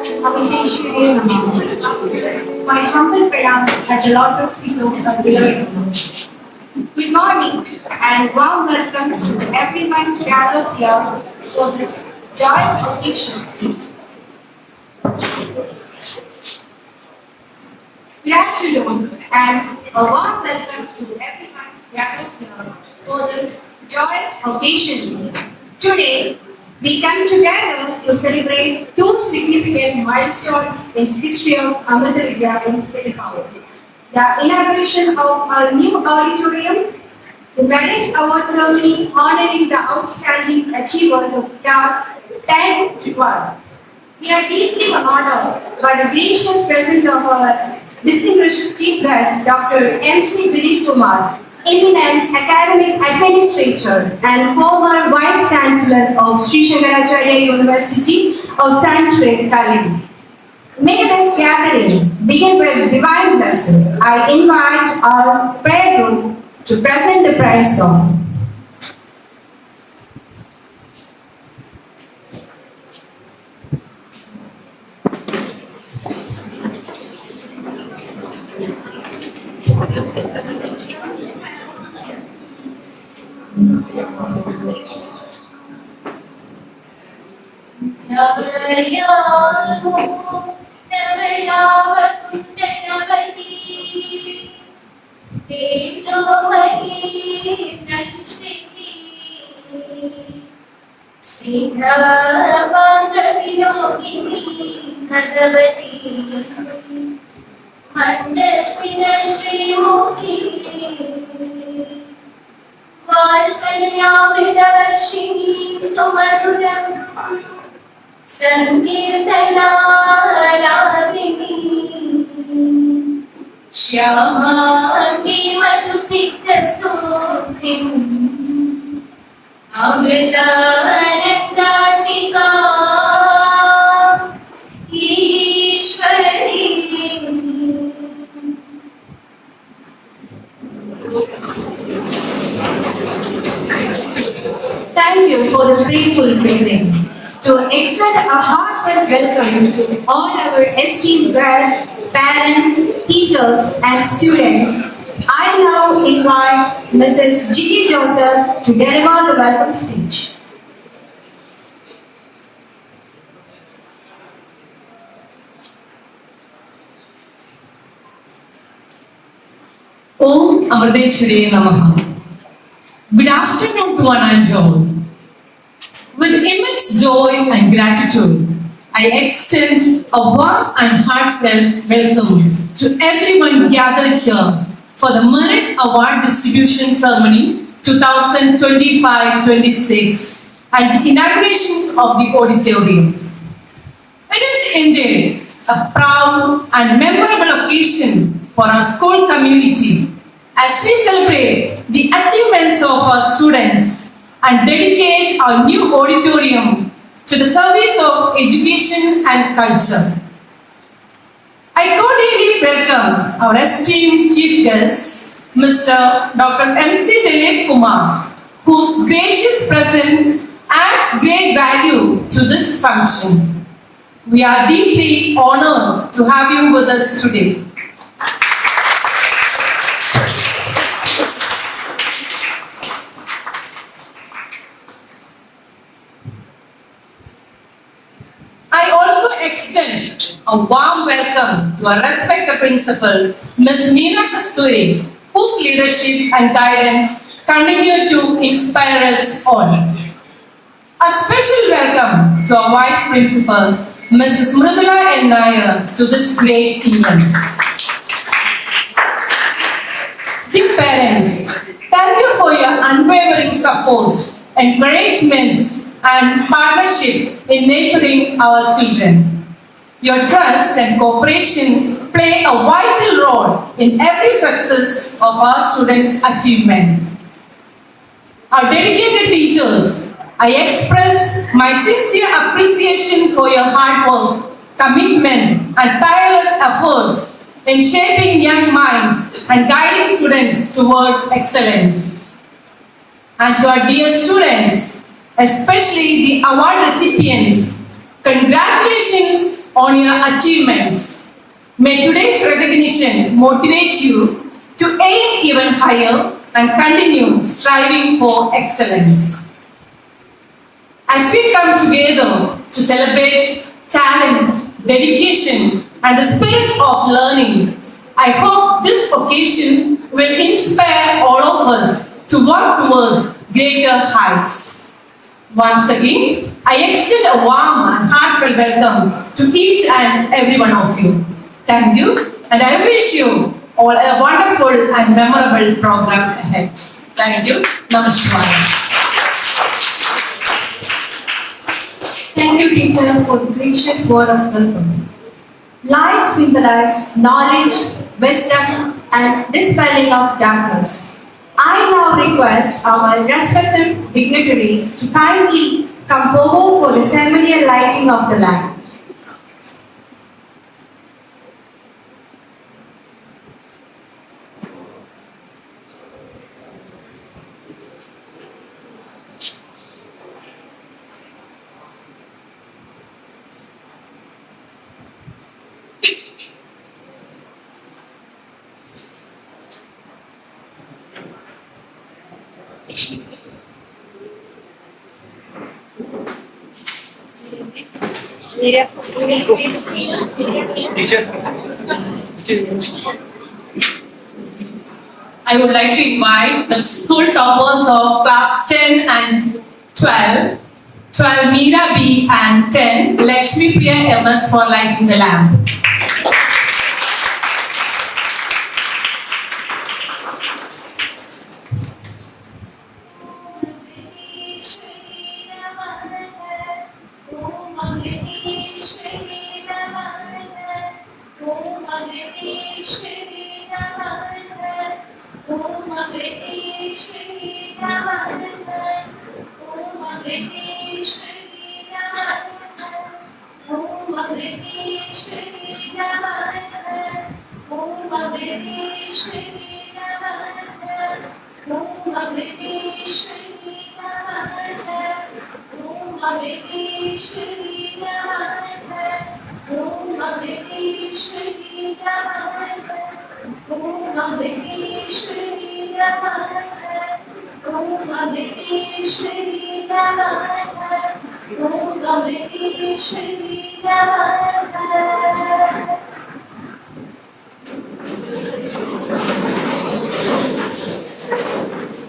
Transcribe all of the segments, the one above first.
Avindeshwari My humble pranam at a lot of people are below. Good morning and warm welcome to everyone gathered here for this joyous occasion. Good afternoon and a warm welcome to everyone gathered here for this joyous occasion. Today, we come together to celebrate two significant milestones in the history of Amrita Vidyalaya, Tirupur. The inauguration of our new auditorium, the Merit Award Ceremony honoring the outstanding achievers of class 10 to 12. We are deeply honored by the gracious presence of our distinguished chief guest, Dr. M.C. Dilip Kumar, eminent academic administrator and former Vice Chancellor of Sri Shankaracharya University of Sanskrit, Kalyan. May this gathering begin with divine blessing. I invite our prayer group to present the prayer song. Shyamati Matu Siddha Sukrim Amrita Anandadvika Ishwari. Thank you for the prayerful beginning. To extend a heartfelt welcome to all our esteemed guests, parents, teachers, and students, I now invite Mrs. Gigi Joseph to deliver the welcome speech. Om Amriteshwari Namaha. Good afternoon to one and all. With immense joy and gratitude, I extend a warm and heartfelt welcome to everyone gathered here for the Merit Award Distribution Ceremony 2025-26 and the inauguration of the auditorium. It is indeed a proud and memorable occasion for our school community as we celebrate the achievements of our students and dedicate our new auditorium to the service of education and culture. I cordially welcome our esteemed chief guest, Mr. Dr. M.C. Dilip Kumar, whose gracious presence adds great value to this function. We are deeply honored to have you with us today. I also extend a warm welcome to our respected principal, Ms. Meena Kasturi, whose leadership and guidance continue to inspire us all. A special welcome to our vice principal, Mrs. Mridula N. Nair, to this great event. Dear parents, thank you for your unwavering support, encouragement, and partnership in nurturing our children. Your trust and cooperation play a vital role in every success of our students' achievement. Our dedicated teachers, I express my sincere appreciation for your hard work, commitment, and tireless efforts in shaping young minds and guiding students toward excellence. And to our dear students, especially the award recipients, congratulations on your achievements. May today's recognition motivate you to aim even higher and continue striving for excellence. As we come together to celebrate talent, dedication, and the spirit of learning, I hope this occasion will inspire all of us to work towards greater heights. Once again, I extend a warm and heartfelt welcome to each and every one of you. Thank you, and I wish you all a wonderful and memorable program ahead. Thank you. Namaskar. Thank you, teacher, for the gracious word of welcome. Light symbolizes knowledge, wisdom, and dispelling of darkness. I now request our respected dignitaries to kindly come forward for the ceremonial lighting of the lamp. I would like to invite the school toppers of class 10 and 12, 12 Meera B and 10 Lakshmi Priya MS for lighting the lamp.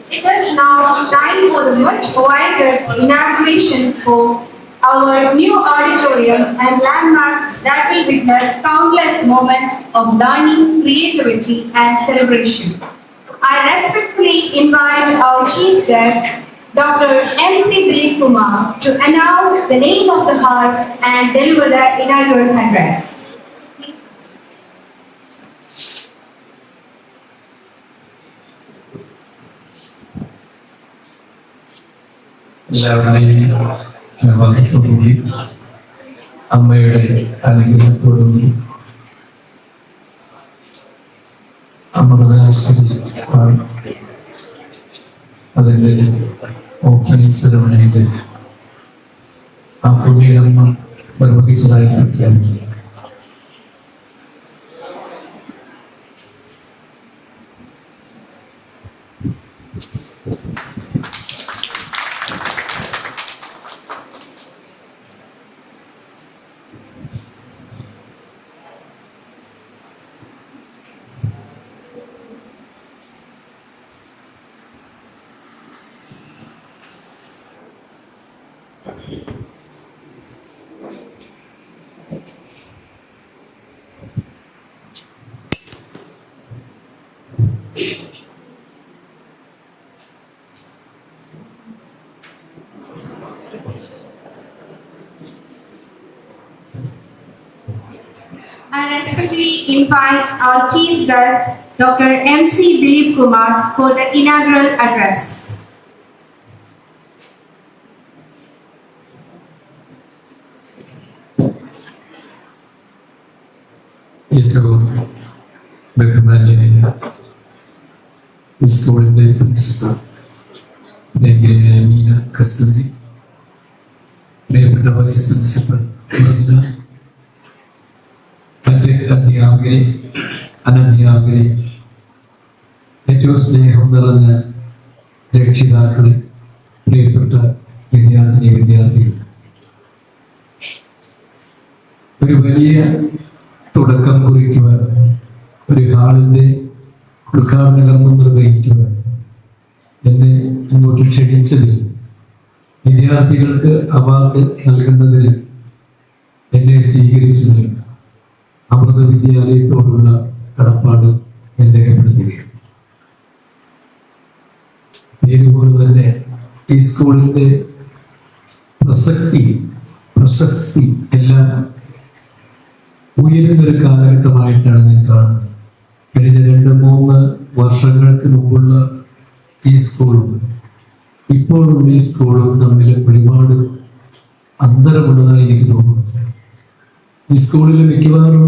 It is now time for the much awaited inauguration for our new auditorium and landmark that will witness countless moments of learning, creativity, and celebration. I respectfully invite our chief guest, Dr. M.C. Dilip Kumar, to announce the name of the hall and deliver the inaugural address. എല്ലാവരുടെയും അനുവാദത്തോടുകൂടി അമ്മയുടെ അനുഗ്രഹത്തോടുകൂടി അമൃതാശ്വരി പാടി അതിൻ്റെ opening സെറമണിയിൽ ആ പുണ്യകർമ്മം നിർവഹിച്ചതായി പ്രഖ്യാപിക്കുന്നു. I respectfully invite our chief guest, Dr. M.C. Dilip Kumar, for the inaugural address. ഏറ്റവും ബഹുമാന്യനായ ഈ സ്കൂളിൻ്റെ പ്രിൻസിപ്പൽ പ്രിയങ്കരയായ മീന കസ്തൂരി, പ്രിയപ്പെട്ട വൈസ് പ്രിൻസിപ്പൽ അധ്യാപകരെ, അനധ്യാപകരെ, ഏറ്റവും സ്നേഹം നിറഞ്ഞ രക്ഷിതാക്കളെ, പ്രിയപ്പെട്ട വിദ്യാർത്ഥികൾ, ഒരു വലിയ തുടക്കം കുറിക്കുവാൻ, ഒരു ഹാളിന്റെ ഉദ്ഘാടന കർമ്മം നിർവഹിക്കുവാൻ എന്നെ ഇങ്ങോട്ട് ക്ഷണിച്ചതിൽ, വിദ്യാർത്ഥികൾക്ക് അവാർഡ് നൽകുന്നതിന് എന്നെ സ്വീകരിച്ചതിൽ അമൃത വിദ്യാലയത്തോടുള്ള കടപ്പാട് ഞാൻ രേഖപ്പെടുത്തുകയാണ്. പേരുപോലെ തന്നെ ഈ സ്കൂളിന്റെ പ്രശസ്തി എല്ലാം ഉയരുന്നൊരു കാലഘട്ടമായിട്ടാണ് ഞാൻ കാണുന്നത്. കഴിഞ്ഞ 2-3 വർഷങ്ങൾക്ക് മുമ്പുള്ള ഈ സ്കൂളും ഇപ്പോഴുള്ള ഈ സ്കൂളും തമ്മിൽ ഒരുപാട് അന്തരമുള്ളതായി എനിക്ക് തോന്നുന്നു. ഈ സ്കൂളിൽ മിക്കവാറും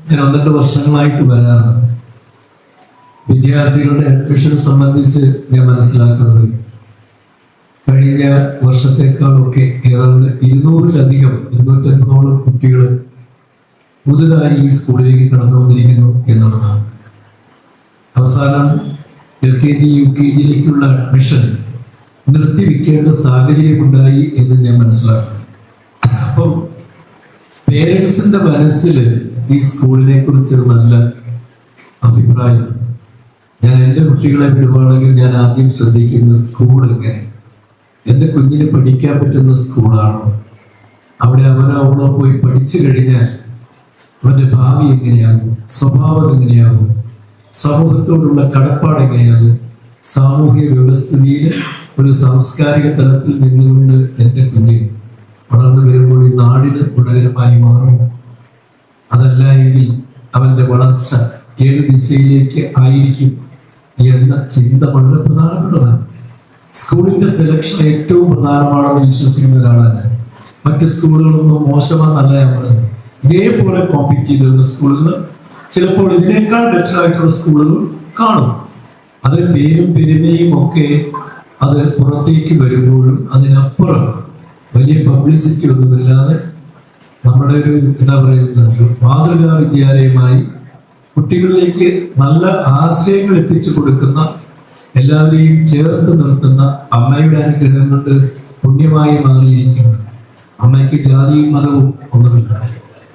ഞാൻ 12 വർഷങ്ങളായിട്ട് വരാറുണ്ട്. വിദ്യാർത്ഥികളുടെ അഡ്മിഷനെ സംബന്ധിച്ച് ഞാൻ മനസ്സിലാക്കുന്നത് കഴിഞ്ഞ വർഷത്തെക്കാളൊക്കെ ഏതാണ്ട് 250-250 കുട്ടികൾ പുതുതായി ഈ സ്കൂളിലേക്ക് കടന്നു വന്നിരിക്കുന്നു എന്നുള്ളതാണ്. അവസാനം LKG UKGയിലേക്കുള്ള അഡ്മിഷൻ നിർത്തിവെക്കേണ്ട സാഹചര്യമുണ്ടായി എന്ന് ഞാൻ മനസ്സിലാക്കുന്നു. അപ്പം പേരൻസിന്റെ മനസ്സിൽ ഈ സ്കൂളിനെ കുറിച്ചൊരു നല്ല അഭിപ്രായം. ഞാൻ എൻ്റെ കുട്ടികളെ വിടുവാണെങ്കിൽ ഞാൻ ആദ്യം ശ്രദ്ധിക്കുന്ന സ്കൂൾ എങ്ങനെ, എൻ്റെ കുഞ്ഞിന് പഠിക്കാൻ പറ്റുന്ന സ്കൂളാണോ, അവിടെ അവനോ പോയി പഠിച്ചു കഴിഞ്ഞാൽ അവൻ്റെ ഭാവി എങ്ങനെയാകും, സ്വഭാവം എങ്ങനെയാകും, സമൂഹത്തോടുള്ള കടപ്പാട് എങ്ങനെയാകും, സാമൂഹിക വ്യവസ്ഥിതിയിൽ ഒരു സാംസ്കാരിക തലത്തിൽ നിന്നുകൊണ്ട് എൻ്റെ കുഞ്ഞ് വളർന്നു വരുമ്പോൾ ഈ നാടിന് ഗുണകരമായി മാറും. അതല്ല എങ്കിൽ അവൻ്റെ വളർച്ച ഏത് ദിശയിലേക്ക് ആയിരിക്കും എന്ന ചിന്ത വളരെ പ്രധാനപ്പെട്ടതാണ്. സ്കൂളിന്റെ സെലക്ഷൻ ഏറ്റവും പ്രധാനമാണെന്ന് വിശ്വസിക്കുന്ന ഒരാളാണ് ഞാൻ. മറ്റ് സ്കൂളുകളൊന്നും മോശമാണെന്നല്ല ഞാൻ പറയുന്നത്. ഇതേപോലെ കോമ്പീറ്റ് ചെയ്യുന്ന സ്കൂളുകൾ, ചിലപ്പോൾ ഇതിനേക്കാൾ ബെറ്റർ ആയിട്ടുള്ള സ്കൂളുകൾ കാണും. അത് പേരും പെരുമയും ഒക്കെ അത് പുറത്തേക്ക് വരുമ്പോഴും അതിനപ്പുറം വലിയ പബ്ലിസിറ്റി ഒന്നുമില്ലാതെ നമ്മുടെ ഒരു എന്താ പറയുന്നത് മാതൃകാ വിദ്യാലയമായി കുട്ടികളിലേക്ക് നല്ല ആശയങ്ങൾ എത്തിച്ചു കൊടുക്കുന്ന, എല്ലാവരെയും ചേർത്ത് നിർത്തുന്ന അമ്മയുടെ അനുഗ്രഹം കൊണ്ട് പുണ്യമായി മാറിയിരിക്കുന്നു. അമ്മയ്ക്ക് ജാതിയും മതവും ഒന്നുമില്ല,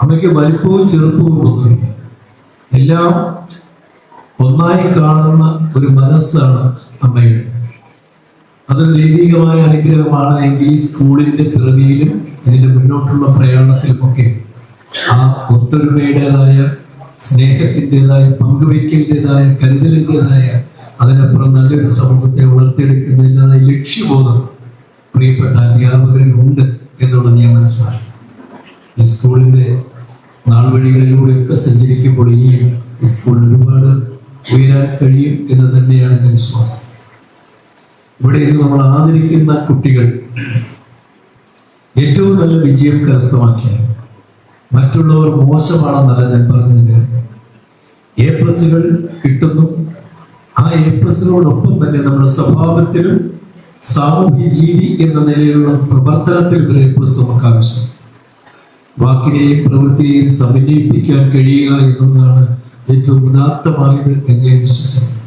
അമ്മയ്ക്ക് വലിപ്പവും ചെറുപ്പവും ഒന്നുമില്ല. എല്ലാം ഒന്നായി കാണുന്ന ഒരു മനസ്സാണ് അമ്മയുടെ. അതൊരു ദൈവികമായ അനുഗ്രഹമാണ്. എങ്കിൽ ഈ സ്കൂളിന്റെ പിറവിയിലും ഇതിന്റെ മുന്നോട്ടുള്ള പ്രയാണത്തിലുമൊക്കെ ആ ഒത്തൊരുമയുടേതായ, സ്നേഹത്തിൻ്റെതായ, പങ്കുവയ്ക്കലിൻ്റെതായ, കരുതലിൻ്റെതായ, അതിനപ്പുറം നല്ലൊരു സമൂഹത്തെ വളർത്തിയെടുക്കുന്നതിൻ്റെതായ ലക്ഷ്യബോധം പ്രിയപ്പെട്ട അധ്യാപകരിലുണ്ട് എന്നുള്ളത് ഞാൻ മനസ്സിലാക്കി. ഈ സ്കൂളിന്റെ നാൾവഴികളിലൂടെയൊക്കെ സഞ്ചരിക്കുമ്പോൾ ഇനിയും ഈ സ്കൂളിൽ ഒരുപാട് ഉയരാൻ കഴിയും എന്ന് തന്നെയാണ് എൻ്റെ വിശ്വാസം. ഇവിടെ ഇന്ന് നമ്മൾ ആദരിക്കുന്ന കുട്ടികൾ ഏറ്റവും നല്ല വിജയം കരസ്ഥമാക്കിയ, മറ്റുള്ളവർ മോശമാണെന്നല്ല ഞാൻ പറഞ്ഞതിൻ്റെ A+ കിട്ടുന്നു. ആ A+നോടൊപ്പം തന്നെ നമ്മുടെ സ്വഭാവത്തിലും സാമൂഹ്യ ജീവി എന്ന നിലയിലുള്ള പ്രവർത്തനത്തിൽ ഒരു A+ നമുക്ക് ആവശ്യം. വാക്കിനെയും പ്രവൃത്തിയെയും സമന്വയിപ്പിക്കാൻ കഴിയുക എന്നുള്ളതാണ് ഏറ്റവും ഉദാത്തമായത് എന്ന് ഞാൻ വിശ്വസിക്കുന്നു.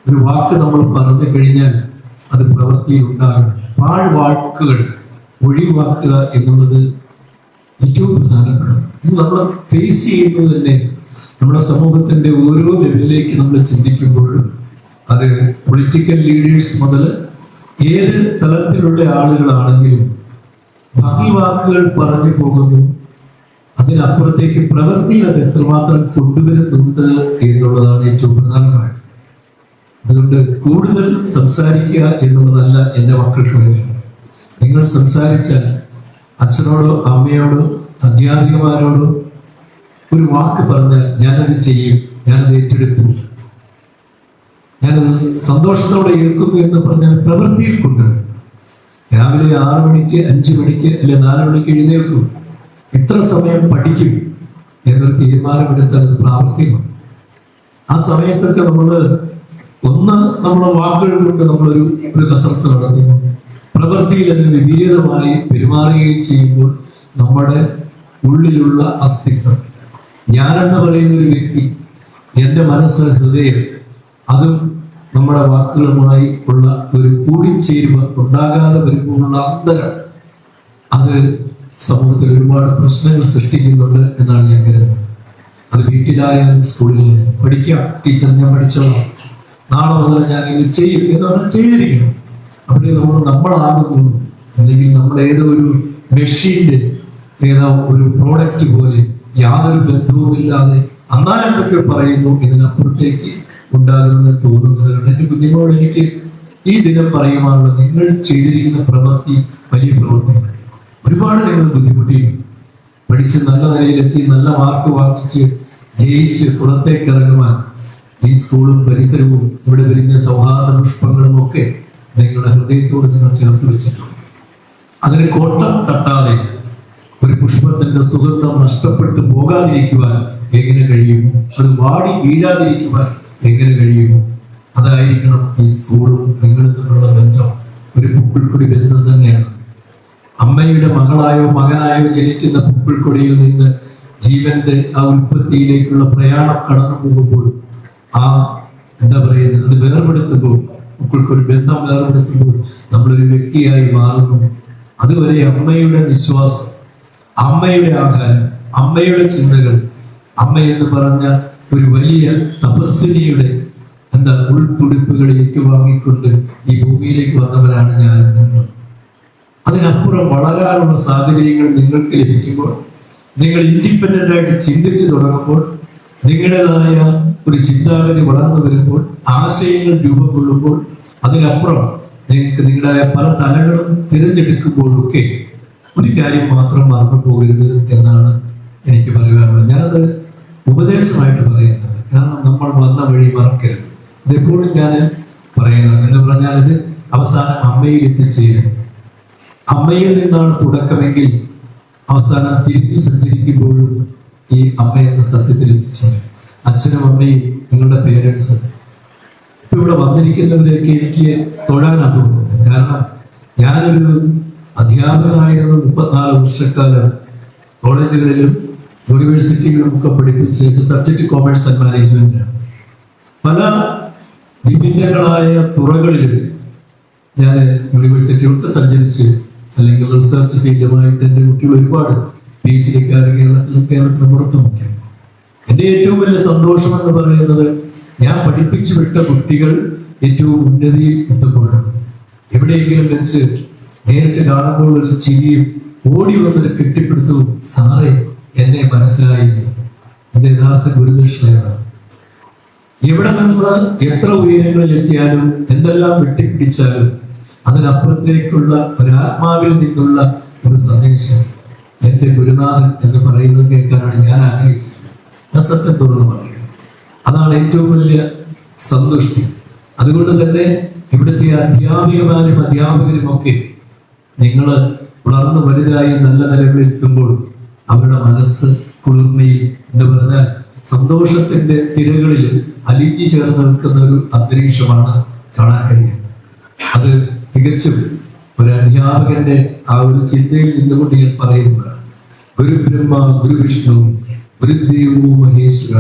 ഒരു വാക്ക് നമ്മൾ പറഞ്ഞു കഴിഞ്ഞാൽ അത് പ്രവൃത്തിയിൽ ഉണ്ടാകണം. പാഴ്വാക്കുകൾ ഒഴിവാക്കുക എന്നുള്ളത് ഏറ്റവും പ്രധാനപ്പെട്ടതാണ്. ഇത് നമ്മൾ ഫേസ് ചെയ്യുന്നത് തന്നെ നമ്മുടെ സമൂഹത്തിന്റെ ഓരോ ലെവലിലേക്ക് നമ്മൾ ചിന്തിക്കുമ്പോഴും, അത് പൊളിറ്റിക്കൽ ലീഡേഴ്സ് മുതൽ ഏത് തലത്തിലുള്ള ആളുകളാണെങ്കിലും ഭംഗി വാക്കുകൾ പറഞ്ഞു പോകുന്നു, അതിനപ്പുറത്തേക്ക് പ്രവൃത്തിയിൽ അത് എത്രമാത്രം കൊണ്ടുവരുന്നുണ്ട് എന്നുള്ളതാണ് ഏറ്റവും പ്രധാനമായിട്ട്. അതുകൊണ്ട് കൂടുതൽ സംസാരിക്കുക എന്നുള്ളതല്ല എൻ്റെ മക്കൾക്ക് വേണ്ടി. നിങ്ങൾ സംസാരിച്ചാൽ അച്ഛനോടോ അമ്മയോടോ അധ്യാപികമാരോടോ ഒരു വാക്ക് പറഞ്ഞാൽ ഞാനത് ചെയ്യും, ഞാനത് ഏറ്റെടുത്തു, ഞാനത് സന്തോഷത്തോടെ ഏൽക്കുന്നു എന്ന് പറഞ്ഞാൽ പ്രവൃത്തിയിൽ കൊണ്ടുവരും. രാവിലെ 6 മണിക്ക് 5 മണിക്ക് അല്ലെ 4 മണിക്ക് എഴുന്നേൽക്കും, എത്ര സമയം പഠിക്കും എന്നൊരു തീരുമാനമെടുത്താൽ അത് പ്രാവർത്തികമാണ്. ആ സമയത്തൊക്കെ നമ്മളെ വാക്കുകൾ കൊണ്ട് നമ്മളൊരു കസരത്ത് നടത്തുന്നു, പ്രവൃത്തിയിൽ അതിന് വിപരീതമായി പെരുമാറുകയും ചെയ്യുമ്പോൾ നമ്മുടെ ഉള്ളിലുള്ള അസ്തിത്വം, ഞാനെന്ന് പറയുന്ന ഒരു വ്യക്തി, എൻ്റെ മനസ്സ്, ഹൃദയം, അതും നമ്മുടെ വാക്കുകളുമായി ഉള്ള ഒരു കൂടിച്ചേരുവ ഉണ്ടാകാതെ വരുമ്പോഴുള്ള അന്തരം, അത് സമൂഹത്തിൽ ഒരുപാട് പ്രശ്നങ്ങൾ സൃഷ്ടിക്കുന്നുണ്ട് എന്നാണ് ഞാൻ കരുതുന്നത്. അത് വീട്ടിലായാലും സ്കൂളിലായാലും. പഠിക്കാം ടീച്ചർ, ഞാൻ പഠിച്ചോളാം, നാളെ മുതൽ ഞാൻ ഇത് ചെയ്യും എന്ന് പറഞ്ഞാൽ ചെയ്തിരിക്കണം. അവിടെ നമ്മളാകുന്നു, അല്ലെങ്കിൽ നമ്മൾ ഏതോ ഒരു മെഷീൻ്റെ ഏതോ ഒരു പ്രോഡക്റ്റ് പോലെ യാതൊരു ബന്ധവുമില്ലാതെ എന്നാൽ എന്തൊക്കെ പറയുന്നു ഇതിനപ്പുറത്തേക്ക് ഉണ്ടാകുമെന്ന് തോന്നുന്നവരുണ്ട്. എൻ്റെ കുഞ്ഞുങ്ങളോട് എനിക്ക് ഈ ദിനം പറയുവാനുള്ള, നിങ്ങൾ ചെയ്തിരിക്കുന്ന പ്രവൃത്തി വലിയ പ്രവൃത്തിയാണ്. ഒരുപാട് നിങ്ങൾ ബുദ്ധിമുട്ടിയിട്ടുണ്ട്. പഠിച്ച് നല്ല നിലയിലെത്തി നല്ല മാർക്ക് വാങ്ങിച്ച് ജയിച്ച് പുറത്തേക്ക് ഇറങ്ങുവാൻ ഈ സ്കൂളും പരിസരവും ഇവിടെ വരുന്ന സൗഹാർദ്ദ പുഷ്പങ്ങളും ഒക്കെ നിങ്ങളുടെ ഹൃദയത്തോട് നിങ്ങൾ ചേർത്ത് വെച്ചിട്ടുണ്ട്. അതിന് കോട്ടം തട്ടാതെ ഒരു പുഷ്പത്തിന്റെ സുഗന്ധം നഷ്ടപ്പെട്ടു പോകാതിരിക്കുവാൻ എങ്ങനെ കഴിയുമോ, അത് വാടി വീഴാതിരിക്കുവാൻ എങ്ങനെ കഴിയുമോ, അതായിരിക്കണം ഈ സ്കൂളും നിങ്ങളും തമ്മിലുള്ള ബന്ധം. ഒരു പൂക്കൾക്കൊടി ബന്ധം തന്നെയാണ്. അമ്മയുടെ മകളായോ മകനായോ ജനിക്കുന്ന പൂക്കൾക്കൊടിയിൽ നിന്ന് ജീവന്റെ ആ ഉൽപ്പത്തിയിലേക്കുള്ള പ്രയാണം കടന്നു പോകുമ്പോൾ, ആ എന്താ പറയുന്നത്, അത് വേർപെടുത്തുമ്പോൾ, പൂക്കൾക്കൊടി ബന്ധം വേർപെടുത്തുമ്പോൾ നമ്മളൊരു വ്യക്തിയായി മാറുന്നു. അതുവരെ അമ്മയുടെ വിശ്വാസം, അമ്മയുടെ ആഹാരം, അമ്മയുടെ ചിന്തകൾ, അമ്മ എന്ന് പറഞ്ഞ ഒരു വലിയ തപസ്വിനിയുടെ ഉൾത്തുടിപ്പുകൾ ഏറ്റുവാങ്ങിക്കൊണ്ട് ഈ ഭൂമിയിലേക്ക് വന്നവരാണ് ഞാൻ. അതിനപ്പുറം വളരാനുള്ള സാഹചര്യങ്ങൾ നിങ്ങൾക്ക് ലഭിക്കുമ്പോൾ, നിങ്ങൾ ഇൻഡിപെൻഡന്റ് ആയിട്ട് ചിന്തിച്ചു തുടങ്ങുമ്പോൾ, നിങ്ങളുടേതായ ഒരു ചിന്താഗതി വളർന്നു വരുമ്പോൾ, ആശയങ്ങൾ രൂപം കൊള്ളുമ്പോൾ, അതിനപ്പുറം നിങ്ങൾക്ക് നിങ്ങളുടേതായ പല തലങ്ങളും തിരഞ്ഞെടുക്കുമ്പോഴൊക്കെ ഒരു കാര്യം മാത്രം മറന്നു പോകരുത് എന്നാണ് എനിക്ക് പറയാനുള്ളത്. ഞാനത് ഉപദേശമായിട്ട് പറയുന്നത്, കാരണം നമ്മൾ വന്ന വഴി മറക്കരുത്. ഇതെപ്പോഴും ഞാൻ പറയുന്നത് എന്ന് പറഞ്ഞാൽ ഇത് അവസാനം അമ്മയിൽ എത്തിച്ചേരും. അമ്മയിൽ നിന്നാണ് തുടക്കമെങ്കിൽ അവസാനം തിരിഞ്ഞു സഞ്ചരിക്കുമ്പോഴും ഈ അമ്മ എന്ന സത്യത്തിൽ എത്തിച്ചേരും. അച്ഛനും അമ്മയും നിങ്ങളുടെ പേരൻസ് ഇപ്പൊ ഇവിടെ വന്നിരിക്കുന്നവരെയൊക്കെ എനിക്ക് തൊഴാനാണ് തോന്നുന്നത്. കാരണം ഞാനൊരു അധ്യാപകനായിരുന്നു. 34 വർഷക്കാലം കോളേജുകളിലും യൂണിവേഴ്സിറ്റികളിലും ഒക്കെ പഠിപ്പിച്ച് സബ്ജക്ട് കോമേഴ്സ് ആൻഡ് മാനേജ്മെന്റാണ്. പല വിഭിന്നങ്ങളായ തുറകളിലും ഞാൻ യൂണിവേഴ്സിറ്റികൾക്ക് സഞ്ചരിച്ച്, അല്ലെങ്കിൽ റിസർച്ച് ഫീൽഡുമായിട്ട് എൻ്റെ കുട്ടികൾ ഒരുപാട് PhD കേരളത്തിലും പുറത്തുമൊക്കെ. എൻ്റെ ഏറ്റവും വലിയ സന്തോഷം എന്ന് പറയുന്നത്, ഞാൻ പഠിപ്പിച്ചു വിട്ട കുട്ടികൾ ഏറ്റവും ഉന്നതിയിൽ എത്തുമ്പോഴാണ്. എവിടെയെങ്കിലും വെച്ച് നേരിട്ട് കാണുമ്പോൾ ഒരു ചിരിയും ഓടി വന്നൊരു കെട്ടിപ്പിടുത്തവും, സാറേ എന്നെ മനസ്സിലായില്ലേ, എൻ്റെ യഥാർത്ഥ ഗുരുദക്ഷിണ ഏതാണ്? എവിടെ നിന്ന് എത്ര ഉയരങ്ങളിൽ എത്തിയാലും എന്തെല്ലാം വെട്ടിപ്പിടിച്ചാലും അതിനപ്പുറത്തേക്കുള്ള ഒരാത്മാവിൽ നിന്നുള്ള ഒരു സന്ദേശം എൻ്റെ ഗുരുനാഥൻ എന്ന് പറയുന്നത് കേൾക്കാനാണ് ഞാൻ ആഗ്രഹിച്ചത്. ഞാൻ സത്യം തുറന്ന് പറയുന്നത്, അതാണ് ഏറ്റവും വലിയ സന്തുഷ്ടി. അതുകൊണ്ട് തന്നെ ഇവിടുത്തെ അധ്യാപികമാരും അധ്യാപകരും ഒക്കെ നിങ്ങൾ വളർന്ന് വലുതായി നല്ല നിലകളിൽ എത്തുമ്പോൾ അവരുടെ മനസ്സ് കുളിർമയിൽ, എന്താ പറഞ്ഞാൽ സന്തോഷത്തിന്റെ തിരകളിൽ അലിഞ്ഞു ചേർന്ന് നിൽക്കുന്ന ഒരു അന്തരീക്ഷമാണ് കാണാൻ കഴിയുന്നത്. അത് തികച്ചും ഒരു അധ്യാപകന്റെ ആ ഒരു ചിന്തയിൽ നിന്നുകൊണ്ട് ഞാൻ പറയുന്നതാണ്. ഗുരു ബ്രഹ്മ ഗുരു വിഷ്ണു ഗുരു ദേവോ മഹേശ്വര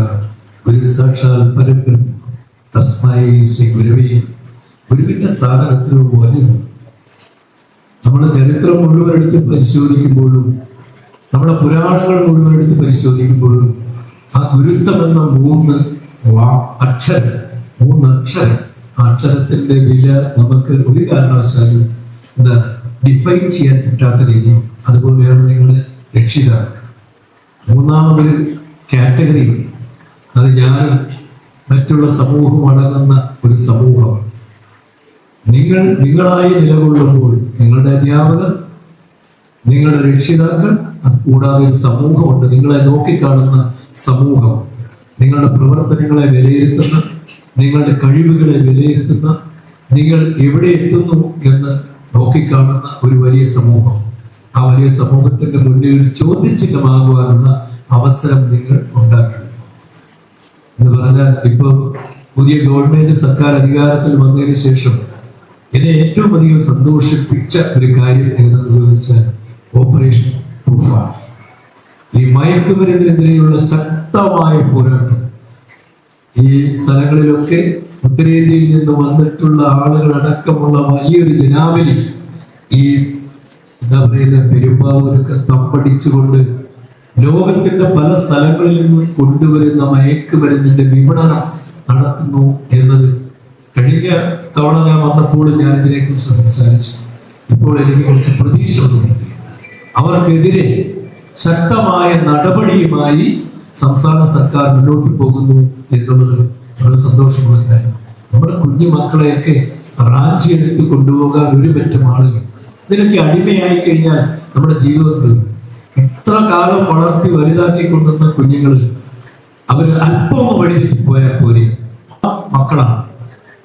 ഗുരു സാക്ഷാൽ പരബ്രഹ്മ തസ്മൈ ശ്രീ ഗുരുവേ. ഗുരുവിന്റെ സ്ഥാനം എത്രയോ വലുത്. നമ്മുടെ ചരിത്രം മുഴുവൻ എടുത്ത് പരിശോധിക്കുമ്പോഴും, നമ്മുടെ പുരാണങ്ങൾ മുഴുവൻ എടുത്ത് പരിശോധിക്കുമ്പോഴും, ആ ഗുരുത്വം എന്ന 3 അക്ഷരം, ആ അക്ഷരത്തിന്റെ വില നമുക്ക് ഒരു കാരണവശാലും ഡിഫൈൻ ചെയ്യാൻ പറ്റാത്ത രീതിയിൽ. അതുപോലെയാണ് നിങ്ങളുടെ രക്ഷിതാക്കൾ. 3ാമതൊരു കാറ്റഗറി, അത് ഞാനും മറ്റുള്ള സമൂഹം അടങ്ങുന്ന ഒരു സമൂഹമാണ്. നിങ്ങളായി നിലകൊള്ളുമ്പോൾ നിങ്ങളുടെ അധ്യാപകർ, നിങ്ങളുടെ രക്ഷിതാക്കൾ, അത് കൂടാതെ ഒരു സമൂഹമുണ്ട്, നിങ്ങളെ നോക്കിക്കാണുന്ന സമൂഹം, നിങ്ങളുടെ പ്രവർത്തനങ്ങളെ വിലയിരുത്തുന്ന, നിങ്ങളുടെ കഴിവുകളെ വിലയിരുത്തുന്ന, നിങ്ങൾ എവിടെ എത്തുന്നു എന്ന് നോക്കിക്കാണുന്ന ഒരു വലിയ സമൂഹം. ആ വലിയ സമൂഹത്തിന്റെ മുന്നിൽ ചോദ്യചിഹ്നമാകുവാനുള്ള അവസരം നിങ്ങൾ ഉണ്ടാക്കി എന്ന് പറഞ്ഞാൽ, ഇപ്പൊ പുതിയ ഗവൺമെന്റ് സർക്കാർ അധികാരത്തിൽ വന്നതിന് ശേഷം എന്നെ ഏറ്റവും അധികം സന്തോഷിപ്പിച്ച ഒരു കാര്യം ഏതെന്ന് ചോദിച്ചാൽ ഓപ്പറേഷൻ തൂഫാൻ. ഈ മയക്കുമരുന്നിനെതിരെയുള്ള ശക്തമായ പോരാട്ടം. ഈ സ്ഥലങ്ങളിലൊക്കെ ഉത്തരേന്ത്യയിൽ നിന്ന് വന്നിട്ടുള്ള ആളുകൾ അടക്കമുള്ള വലിയൊരു ജനാവലി ഈ എന്താ പറയുന്ന പെരുമ്പാവൂരൊക്കെ തമ്പടിച്ചുകൊണ്ട് ലോകത്തിന്റെ പല സ്ഥലങ്ങളിൽ നിന്നും കൊണ്ടുവരുന്ന മയക്കുമരുന്നിന്റെ വിപണനം നടത്തുന്നു എന്നത് കഴിഞ്ഞ തവണ ഞാൻ വന്നപ്പോൾ ഞാൻ ഇതിനെക്കുറിച്ച് സംസാരിച്ചു. ഇപ്പോൾ എനിക്ക് കുറച്ച് പ്രതീക്ഷ തോന്നുന്നു. അവർക്കെതിരെ ശക്തമായ നടപടിയുമായി സംസ്ഥാന സർക്കാർ മുന്നോട്ട് പോകുന്നു എന്നുള്ളത് വളരെ സന്തോഷമുള്ള കാര്യം. നമ്മുടെ കുഞ്ഞു മക്കളെയൊക്കെ റാഞ്ചി എടുത്ത് കൊണ്ടുപോകാൻ ഒരു പറ്റം ആളുകൾ ഇതിനൊക്കെ അടിമയായി കഴിഞ്ഞാൽ നമ്മുടെ ജീവിതത്തിൽ എത്ര കാലം വളർത്തി വലുതാക്കി കൊണ്ടുവന്ന കുഞ്ഞുങ്ങൾ അവർ അല്പം വഴിതെറ്റി പോയാൽ പോലെ മക്കളാണ്.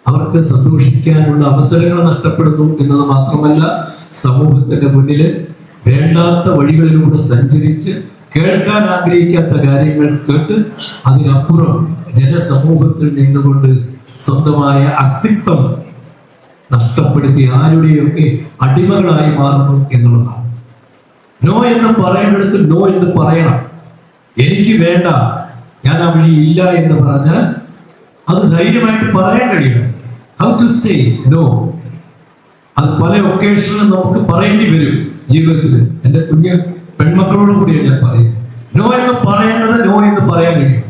അവർക്ക് സന്തോഷിക്കാനുള്ള അവസരങ്ങൾ നഷ്ടപ്പെടുന്നു എന്നത് മാത്രമല്ല, സമൂഹത്തിന്റെ മുന്നിൽ വേണ്ടാത്ത വഴികളിലൂടെ സഞ്ചരിച്ച് കേൾക്കാൻ ആഗ്രഹിക്കാത്ത കാര്യങ്ങൾ കേട്ട് അതിനപ്പുറം ജനസമൂഹത്തിൽ നിന്നുകൊണ്ട് സ്വന്തമായ അസ്തിത്വം നഷ്ടപ്പെടുത്തി ആരുടെയൊക്കെ അടിമകളായി മാറുന്നു എന്നുള്ളതാണ്. നോ എന്ന് പറയേണ്ടടുത്ത് നോ എന്ന് പറയണം. എനിക്ക് വേണ്ട, ഞാൻ ആ വഴി ഇല്ല എന്ന് പറഞ്ഞാൽ അത് ധൈര്യമായിട്ട് പറയാൻ കഴിയണം. How to say no. അത് പല ഒക്കേഷനിലും നമുക്ക് പറയേണ്ടി വരും ജീവിതത്തിൽ. എൻ്റെ കുഞ്ഞ് പെൺമക്കളോട് കൂടിയാണ് ഞാൻ പറയുന്നത്. നോ എന്ന് പറയേണ്ടത് നോ എന്ന് പറയാൻ കഴിയും.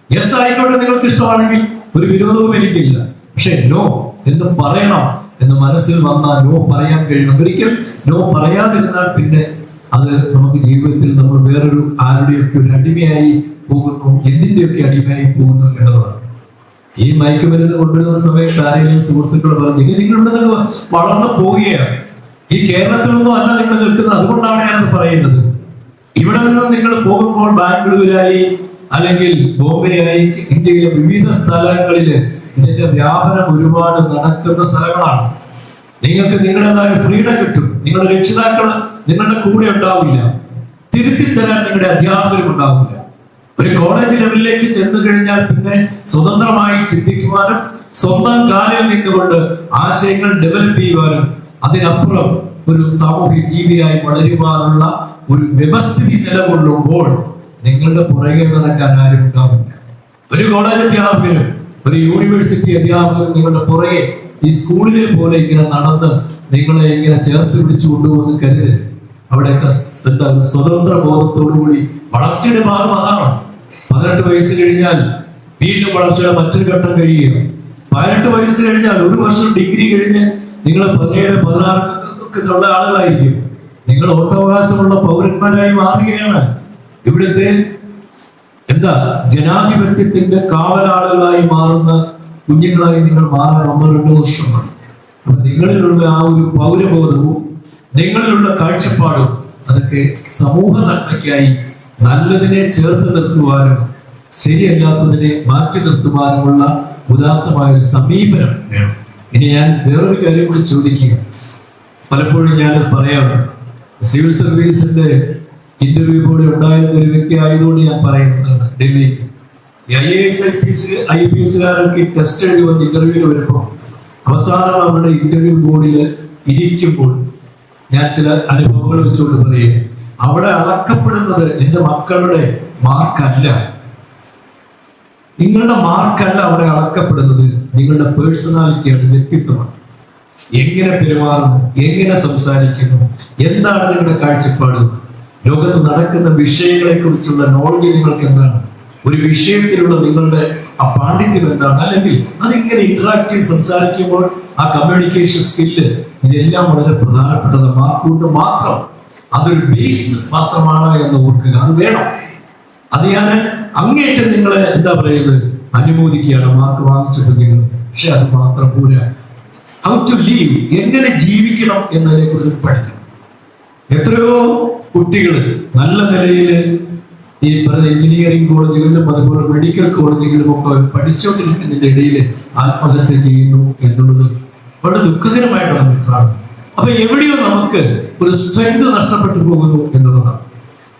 യെസ് ആയിക്കോട്ടെ, നിങ്ങൾക്ക് ഇഷ്ടമാണെങ്കിൽ ഒരു വിരോധവും എനിക്കില്ല. പക്ഷെ നോ എന്ന് പറയണം എന്ന് മനസ്സിൽ വന്നാൽ നോ പറയാൻ കഴിയണം. ഒരിക്കൽ നോ പറയാതിരുന്നാൽ പിന്നെ അത് നമുക്ക് ജീവിതത്തിൽ നമ്മൾ വേറൊരു ആരുടെയൊക്കെ ഒരു അടിമയായി പോകുന്നു, എന്തിൻ്റെയൊക്കെ അടിമയായി പോകുന്നു എന്നുള്ളതാണ്. ഈ മയക്കുമരുന്ന് കൊണ്ടുവരുന്ന സമയത്ത് ആരെങ്കിലും സുഹൃത്തുക്കൾ പറഞ്ഞു, ഇനി നിങ്ങളുടെ വളർന്നു പോവുകയാണ്. ഈ കേരളത്തിലൊന്നും അല്ല നിങ്ങൾ നിൽക്കുന്നത്, അതുകൊണ്ടാണ് ഞാനത് പറയുന്നത്. ഇവിടെ നിന്ന് നിങ്ങൾ പോകുമ്പോൾ ബാംഗ്ലൂരായി അല്ലെങ്കിൽ ബോംബെയായി ഇന്ത്യയിലെ വിവിധ സ്ഥലങ്ങളിൽ ഇതിന്റെ വ്യാപനം ഒരുപാട് നടക്കുന്ന സ്ഥലങ്ങളാണ്. നിങ്ങൾക്ക് നിങ്ങളുടേതായ ഫ്രീഡം കിട്ടും. നിങ്ങളുടെ രക്ഷിതാക്കൾ നിങ്ങളുടെ കൂടെ ഉണ്ടാവില്ല, തിരുത്തി തരാൻ നിങ്ങളുടെ അധ്യാപകരും ഉണ്ടാവില്ല. ഒരു കോളേജ് ലെവലിലേക്ക് ചെന്നു കഴിഞ്ഞാൽ പിന്നെ സ്വതന്ത്രമായി ചിന്തിക്കുവാനും സ്വന്തം കാലിൽ നിന്നുകൊണ്ട് ആശയങ്ങൾ ഡെവലപ്പ് ചെയ്യുവാനും അതിനപ്പുറം ഒരു സാമൂഹ്യ ജീവിയായി വളരുവാനുള്ള ഒരു വ്യവസ്ഥിതി നിലകൊള്ളുമ്പോൾ നിങ്ങളുടെ പുറകെ നടക്കാൻ ആരും ഉണ്ടാവില്ല. ഒരു കോളേജ് അധ്യാപകനും ഒരു യൂണിവേഴ്സിറ്റി അധ്യാപകനും നിങ്ങളുടെ പുറകെ ഈ സ്കൂളിലെ പോലെ ഇങ്ങനെ നടന്ന് നിങ്ങളെ ഇങ്ങനെ ചേർത്ത് പിടിച്ചു കൊണ്ടുപോകുന്ന കരുതരുത്. അവിടെയൊക്കെ എന്താ സ്വതന്ത്ര ബോധത്തോടുകൂടി വളർച്ചയുടെ ഭാഗം അതാണ്. 18 വയസ്സ് കഴിഞ്ഞാൽ വീണ്ടും വളർച്ചയുടെ മറ്റൊരു ഘട്ടം കഴിയുക. 18 വയസ്സ് കഴിഞ്ഞാൽ ഒരു വർഷം ഡിഗ്രി കഴിഞ്ഞ് നിങ്ങൾ 17, 16 ഉള്ള ആളുകളായിരിക്കും. നിങ്ങൾ വോട്ടവകാശമുള്ള പൗരന്മാരായി മാറുകയാണ്. ഇവിടുത്തെ എന്താ ജനാധിപത്യത്തിന്റെ കാവലാളുകളായി മാറുന്ന കുഞ്ഞുങ്ങളായി നിങ്ങൾ മാറാൻ 1-2 വർഷമാണ്. അപ്പൊ നിങ്ങളിലുള്ള ആ ഒരു പൗരബോധവും നിങ്ങളിലുള്ള കാഴ്ചപ്പാടും അതൊക്കെ സമൂഹ നന്മയ്ക്കായി നല്ലതിനെ ചേർത്ത് നിർത്തുവാനും ശരിയല്ലാത്തതിനെ മാറ്റി നിർത്തുവാനുമുള്ള ഉദാത്തമായ ഒരു സമീപനം വേണം. ഇനി ഞാൻ വേറൊരു കാര്യം കൂടി ചോദിക്കുക. പലപ്പോഴും ഞാൻ പറയാറുണ്ട്, സിവിൽ സർവീസിന്റെ ഇന്റർവ്യൂ പോലെ ഉണ്ടായിരുന്ന ഒരു വ്യക്തി ആയതുകൊണ്ട് ഞാൻ പറയുന്നതാണ്. ഡൽഹി IAS IPSകാരൊക്കെ ടെസ്റ്റ് എഴുതി വന്ന് ഇന്റർവ്യൂവിൽ വരുമ്പോൾ അവസാനം അവരുടെ ഇന്റർവ്യൂ ബോർഡിൽ ഇരിക്കുമ്പോൾ ഞാൻ ചില അനുഭവങ്ങൾ വെച്ചുകൊണ്ട് പറയുക, അവിടെ അളക്കപ്പെടുന്നത് എന്റെ മക്കളുടെ മാർക്കല്ല, നിങ്ങളുടെ മാർക്കല്ല അവിടെ അളക്കപ്പെടുന്നത്, നിങ്ങളുടെ പേഴ്സണാലിറ്റിയാണ്, വ്യക്തിത്വമാണ്. എങ്ങനെ പെരുമാറുന്നു, എങ്ങനെ സംസാരിക്കുന്നു, എന്താണ് നിങ്ങളുടെ കാഴ്ചപ്പാട്, ലോകത്ത് നടക്കുന്ന വിഷയങ്ങളെ കുറിച്ചുള്ള നോളജ് നിങ്ങൾക്ക് എന്താണ്, ഒരു വിഷയത്തിലുള്ള നിങ്ങളുടെ ആ പാണ്ഡിത്യം എന്താണ്, അല്ലെങ്കിൽ അതിങ്ങനെ ഇന്ററാക്ട് ചെയ്ത് സംസാരിക്കുമ്പോൾ ആ കമ്മ്യൂണിക്കേഷൻ സ്കില്ല്, ഇതെല്ലാം വളരെ പ്രധാനപ്പെട്ടത്. മാർക്കൊണ്ട് മാത്രം അതൊരു ബേസ് മാത്രമാണ് എന്ന് ഓർക്കുക. അത് വേണം. അത് ഞാൻ അങ്ങേറ്റം നിങ്ങളെ എന്താ പറയുന്നത് അനുമോദിക്കുകയാണ്, മാർക്ക് വാങ്ങിച്ചപ്പോൾ നിങ്ങൾ. പക്ഷെ അത് മാത്രം പോരാ. ഹൗ ടു ലീവ്, എങ്ങനെ ജീവിക്കണം എന്നതിനെ കുറിച്ച് പഠിക്കണം. എത്രയോ കുട്ടികൾ നല്ല നിലയിൽ ഈ പറഞ്ഞ എഞ്ചിനീയറിംഗ് കോളേജുകളിലും അതുപോലെ മെഡിക്കൽ കോളേജുകളിലും ഒക്കെ പഠിച്ചുകൊണ്ടിരിക്കുന്നതിന്റെ ഇടയിൽ ആത്മഹത്യ ചെയ്യുന്നു എന്നുള്ളത് വളരെ ദുഃഖകരമായിട്ട് നമ്മൾ കാണുന്നു. അപ്പൊ എവിടെയോ നമുക്ക് ഒരു സ്ട്രെങ്ത് നഷ്ടപ്പെട്ടു പോകുന്നു എന്നുള്ളതാണ്.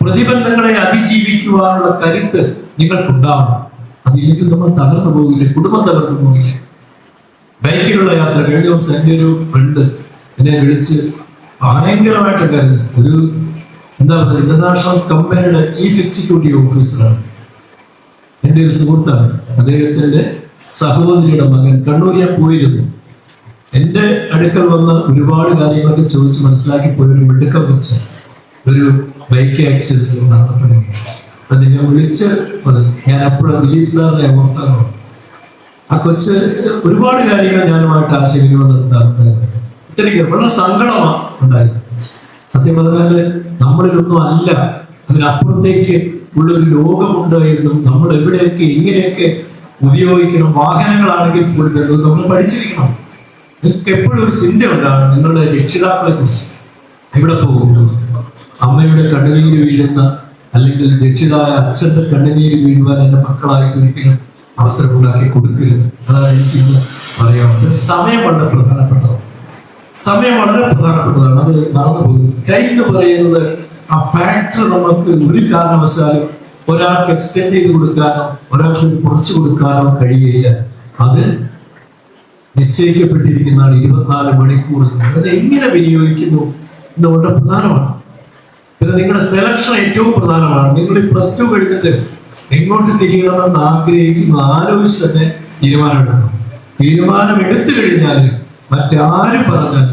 പ്രതിബന്ധങ്ങളെ അതിജീവിക്കുവാനുള്ള കരുത്ത് നിങ്ങൾക്കുണ്ടാവണം. അതില്ലെങ്കിൽ നമ്മൾ തകർന്നു പോകില്ലേ, കുടുംബം തകർന്നു പോകില്ലേ. ബൈക്കിലുള്ള യാത്ര, കഴിഞ്ഞ ദിവസം എൻ്റെ ഒരു ഫ്രണ്ട് എന്നെ വിളിച്ച് ഭയങ്കരമായിട്ട് കരുത്, ഒരു എന്താ പറയുക, ഇന്റർനാഷണൽ കമ്പനിയുടെ ചീഫ് എക്സിക്യൂട്ടീവ് ഓഫീസറാണ്. എൻ്റെ ഒരു സുഹൃത്താണ്. അദ്ദേഹത്തിന്റെ സഹോദരിയുടെ മകൻ കണ്ണൂർ ഞാൻ പോയിരുന്നു. എൻ്റെ അടുക്കൽ വന്ന ഒരുപാട് കാര്യങ്ങളൊക്കെ ചോദിച്ച് മനസ്സിലാക്കി പോയൊരു മിടുക്കം വെച്ച് ഒരു ബൈക്ക് ആക്സിഡന്റ് മരണപ്പെടുകയാണ്. അപ്പൊ നിങ്ങൾ വിളിച്ച് പറഞ്ഞു. ഞാൻ അപ്പോഴും ദിലീപ് സാറിനെ ഓർത്താറോ. ആ കൊച്ച് ഒരുപാട് കാര്യങ്ങൾ ഞാനുമായിട്ട് ആശയവിനിമയം നടത്താറുണ്ട്. ഇത്രയ്ക്ക് വളരെ സങ്കടമാണ് ഉണ്ടായത്. സത്യം പറഞ്ഞാല് നമ്മളിലൊന്നും അല്ല, അതിനപ്പുറത്തേക്ക് ഉള്ളൊരു ലോകമുണ്ട് എന്നും നമ്മൾ എവിടെയൊക്കെ എങ്ങനെയൊക്കെ ഉപയോഗിക്കണം, വാഹനങ്ങളാണെങ്കിൽ പോലും എന്നത് നമ്മൾ പഠിച്ചിരിക്കണം. നിങ്ങൾക്ക് എപ്പോഴും ഒരു ചിന്ത ഉണ്ടാണ് നിങ്ങളുടെ രക്ഷിതാക്കളെ കുറിച്ച്. എവിടെ പോകുന്നു, അമ്മയുടെ കണ്ണുനീര് വീഴുന്ന അല്ലെങ്കിൽ രക്ഷിതായ അച്ഛന്റെ കണ്ണുനീര് വീഴുവാൻ എൻ്റെ മക്കളായിട്ട് ഒരിക്കലും അവസരം ഉണ്ടാക്കി കൊടുക്കരുത്. അതാണ് എനിക്കിന്ന് പറയാനുള്ളത്. സമയം വളരെ പ്രധാനപ്പെട്ടതാണ്. സമയം വളരെ പ്രധാനപ്പെട്ടതാണ്. അത് മറന്നു പോകുന്നത്. ടൈം എന്ന് പറയുന്നത് ആ ഫാക്ടർ നമുക്ക് ഒരു കാരണവശാലും ഒരാൾക്ക് എക്സ്റ്റെൻഡ് ചെയ്ത് കൊടുക്കാനോ ഒരാൾക്ക് കുറച്ചു കൊടുക്കാനോ കഴിയില്ല. അത് നിശ്ചയിക്കപ്പെട്ടിരിക്കുന്ന 24 മണിക്കൂർ അത് എങ്ങനെ വിനിയോഗിക്കുന്നു എന്ന് വളരെ പ്രധാനമാണ്. പിന്നെ നിങ്ങളുടെ സെലക്ഷൻ ഏറ്റവും പ്രധാനമാണ്. നിങ്ങൾ ഈ +2 കഴിഞ്ഞിട്ട് എങ്ങോട്ട് തിരിയണമെന്ന് ആഗ്രഹിക്കുന്നു ആലോചിച്ച് തന്നെ തീരുമാനമെടുക്കണം. തീരുമാനം എടുത്തു കഴിഞ്ഞാൽ മറ്റാരും പറഞ്ഞാൽ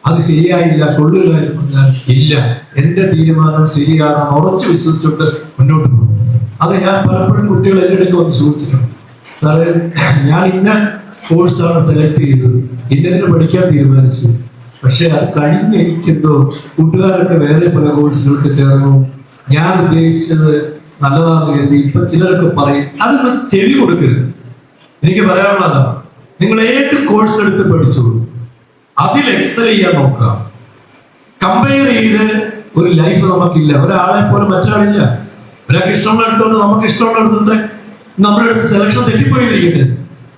അത് ശരിയായില്ല, കൊള്ളില്ല എന്ന് പറഞ്ഞാൽ ഇല്ല, എന്റെ തീരുമാനം ശരിയാണെന്ന് ഉറച്ചു വിശ്വസിച്ചുകൊണ്ട് മുന്നോട്ട് പോകും. അത് ഞാൻ പലപ്പോഴും കുട്ടികൾ എൻ്റെ അടുത്ത് വന്ന് ചോദിച്ചിട്ടുണ്ട്. സാറേ, ഞാൻ ഇന്ന കോഴ്സാണ് സെലക്ട് ചെയ്തത്, ഇന്നതിന് പഠിക്കാൻ തീരുമാനിച്ചു, പക്ഷെ അത് കഴിഞ്ഞ് എനിക്കെന്തോ കൂട്ടുകാരൊക്കെ വേറെ പല കോഴ്സുകൾക്ക് ചേർന്നു, ഞാൻ ഉദ്ദേശിച്ചത് നല്ലതാണെന്ന് കരുതി. ഇപ്പൊ ചിലരൊക്കെ പറയും അതൊന്ന് ചെവി കൊടുക്കരുത്. എനിക്ക് പറയാനുള്ളതാണ്, നിങ്ങൾ ഏത് കോഴ്സ് എടുത്ത് പഠിച്ചോളൂ, അതിൽ എക്സൽ ചെയ്യാൻ നോക്കുക. കമ്പയർ ചെയ്ത് ഒരു ലൈഫ് നമുക്കില്ല. ഒരാളെ പോലെ മറ്റൊരാളില്ല. ഒരാൾക്ക് ഇഷ്ടമുള്ള എടുത്തോണ്ട് നമുക്ക് ഇഷ്ടമുള്ള എടുത്തിട്ട് നമ്മുടെ അടുത്ത് സെലക്ഷൻ തെറ്റിപ്പോയിരിക്കട്ടെ,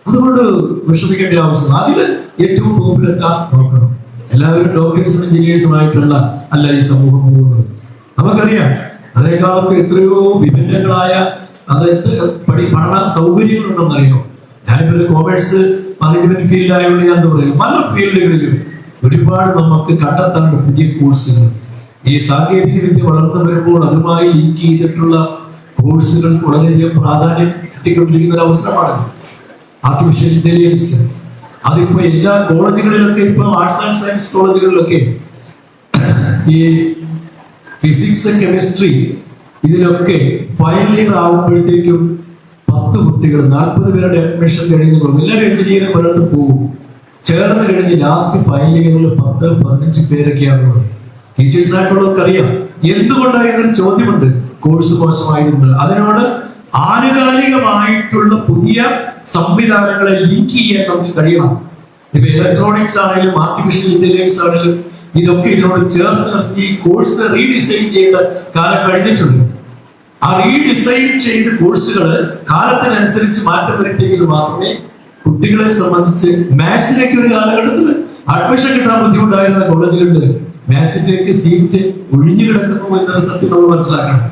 അതുകൊണ്ട് വിഷമിക്കേണ്ട ആവശ്യം. അതിൽ ഏറ്റവും ടോപ്പിലെത്താൻ നോക്കണം. എല്ലാവരും ഡോക്ടേഴ്സും എഞ്ചിനീയേഴ്സും ആയിട്ടുള്ള അല്ല ഈ സമൂഹം പോകുന്നത്. നമുക്കറിയാം അതിനേക്കാളൊക്കെ എത്രയോ വിഭിന്നങ്ങളായ അതായത് പഠന സൗകര്യങ്ങളുണ്ടെന്നറിയോ. ഞാനിപ്പോ കോമേഴ്സ് മാനേജ്മെന്റ് ഫീൽഡായതുകൊണ്ട് ഞാൻ പറയും, പല ഫീൽഡുകളിലും ഒരുപാട് നമുക്ക് കണ്ടെത്താണ്ട് പുതിയ കോഴ്സുകൾ. ഈ സാങ്കേതിക വിദ്യ വളർന്നു വരുമ്പോൾ അതുമായി ലിങ്ക് ചെയ്തിട്ടുള്ള കോഴ്സുകൾ വളരെയധികം പ്രാധാന്യം കിട്ടിക്കൊണ്ടിരിക്കുന്ന ഒരു അവസരമാണ്. ആർട്ടിഫിഷ്യൽ ഇന്റലിജൻസ് അതിപ്പോ എല്ലാ കോളേജുകളിലൊക്കെ, ഇപ്പൊ ആർട്സ് ആൻഡ് സയൻസ് കോളേജുകളിലൊക്കെ ഈ ഫിസിക്സ്, കെമിസ്ട്രി ഇതിലൊക്കെ ഫൈനൽ ഇയർ ആകുമ്പോഴത്തേക്കും 10 കുട്ടികൾ 40 പേരുടെ അഡ്മിഷൻ കഴിഞ്ഞ് പോകും. എല്ലാവരും എഞ്ചിനീയറിംഗ് പലർത്ത് പോകും. ചേർന്ന് കഴിഞ്ഞ് ലാസ്റ്റ് ഫൈനൽ ഇയറിൽ 10-15 പേരൊക്കെയാണ്. ടീച്ചേഴ്സായിട്ടുള്ളവർക്ക് അറിയാം എന്തുകൊണ്ടാണ് എന്നൊരു ചോദ്യമുണ്ട്. കോഴ്സ് മോശമായിട്ടുണ്ട്. അതിനോട് ആനുകാലികമായിട്ടുള്ള പുതിയ സംവിധാനങ്ങളെ ലിങ്ക് ചെയ്യാൻ നമുക്ക് കഴിയണം. ഇപ്പൊ ഇലക്ട്രോണിക്സ് ആണെങ്കിലും ആർട്ടിഫിഷ്യൽ ഇന്റലിജൻസ് ആണെങ്കിലും ഇതൊക്കെ ഇതിനോട് ചേർന്ന് നിർത്തി കോഴ്സ് റീഡിസൈൻ ചെയ്യേണ്ട കാലം കഴിഞ്ഞിട്ടുണ്ട്. ആ റീഡിസൈൻ ചെയ്ത കോഴ്സുകൾ കാലത്തിനനുസരിച്ച് മാറ്റം വരുത്തിയെങ്കിൽ മാത്രമേ കുട്ടികളെ സംബന്ധിച്ച് മാത്സിലേക്ക് ഒരു കാലഘട്ടത്തിൽ അഡ്മിഷൻ കിട്ടാൻ ബുദ്ധിമുട്ടായിരുന്ന കോളേജുകളിൽ മാത്സിലേക്ക് സീറ്റ് ഒഴിഞ്ഞു കിടക്കുന്നു എന്ന സത്യം നമ്മൾ മനസ്സിലാക്കണം.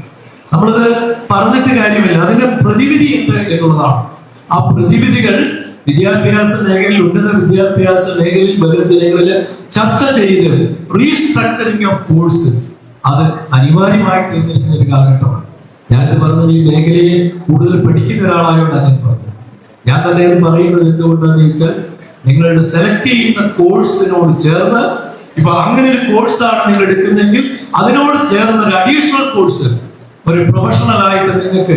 നമ്മളത് പറഞ്ഞിട്ട് കാര്യമില്ല. അതിന്റെ പ്രതിവിധി എന്ത് എന്നുള്ളതാണ്. ആ പ്രതിവിധികൾ വിദ്യാഭ്യാസ മേഖലയിൽ, ഉന്നത വിദ്യാഭ്യാസ മേഖലയിൽ വരും ദിനങ്ങളിൽ ചർച്ച ചെയ്ത് റീസ്ട്രക്ചറിങ് ഓഫ് കോഴ്സ് അത് അനിവാര്യമായിട്ട് നിന്നിരിക്കുന്ന ഒരു കാലഘട്ടമാണ്. ഞാനിത് പറഞ്ഞത് ഈ മേഖലയെ കൂടുതൽ പഠിക്കുന്ന ഒരാളായോണ്ടാണ് ഞാൻ പറഞ്ഞത്. ഞാൻ തന്നെ ഇത് പറയുന്നത് എന്തുകൊണ്ടാന്ന് ചോദിച്ചാൽ, നിങ്ങളുടെ സെലക്ട് ചെയ്യുന്ന കോഴ്സിനോട് ചേർന്ന്, ഇപ്പൊ അങ്ങനെ ഒരു കോഴ്സാണ് നിങ്ങൾ എടുക്കുന്നതെങ്കിൽ അതിനോട് ചേർന്ന് ഒരു അഡീഷണൽ കോഴ്സ്, ഒരു പ്രൊഫഷണൽ ആയിട്ട് നിങ്ങൾക്ക്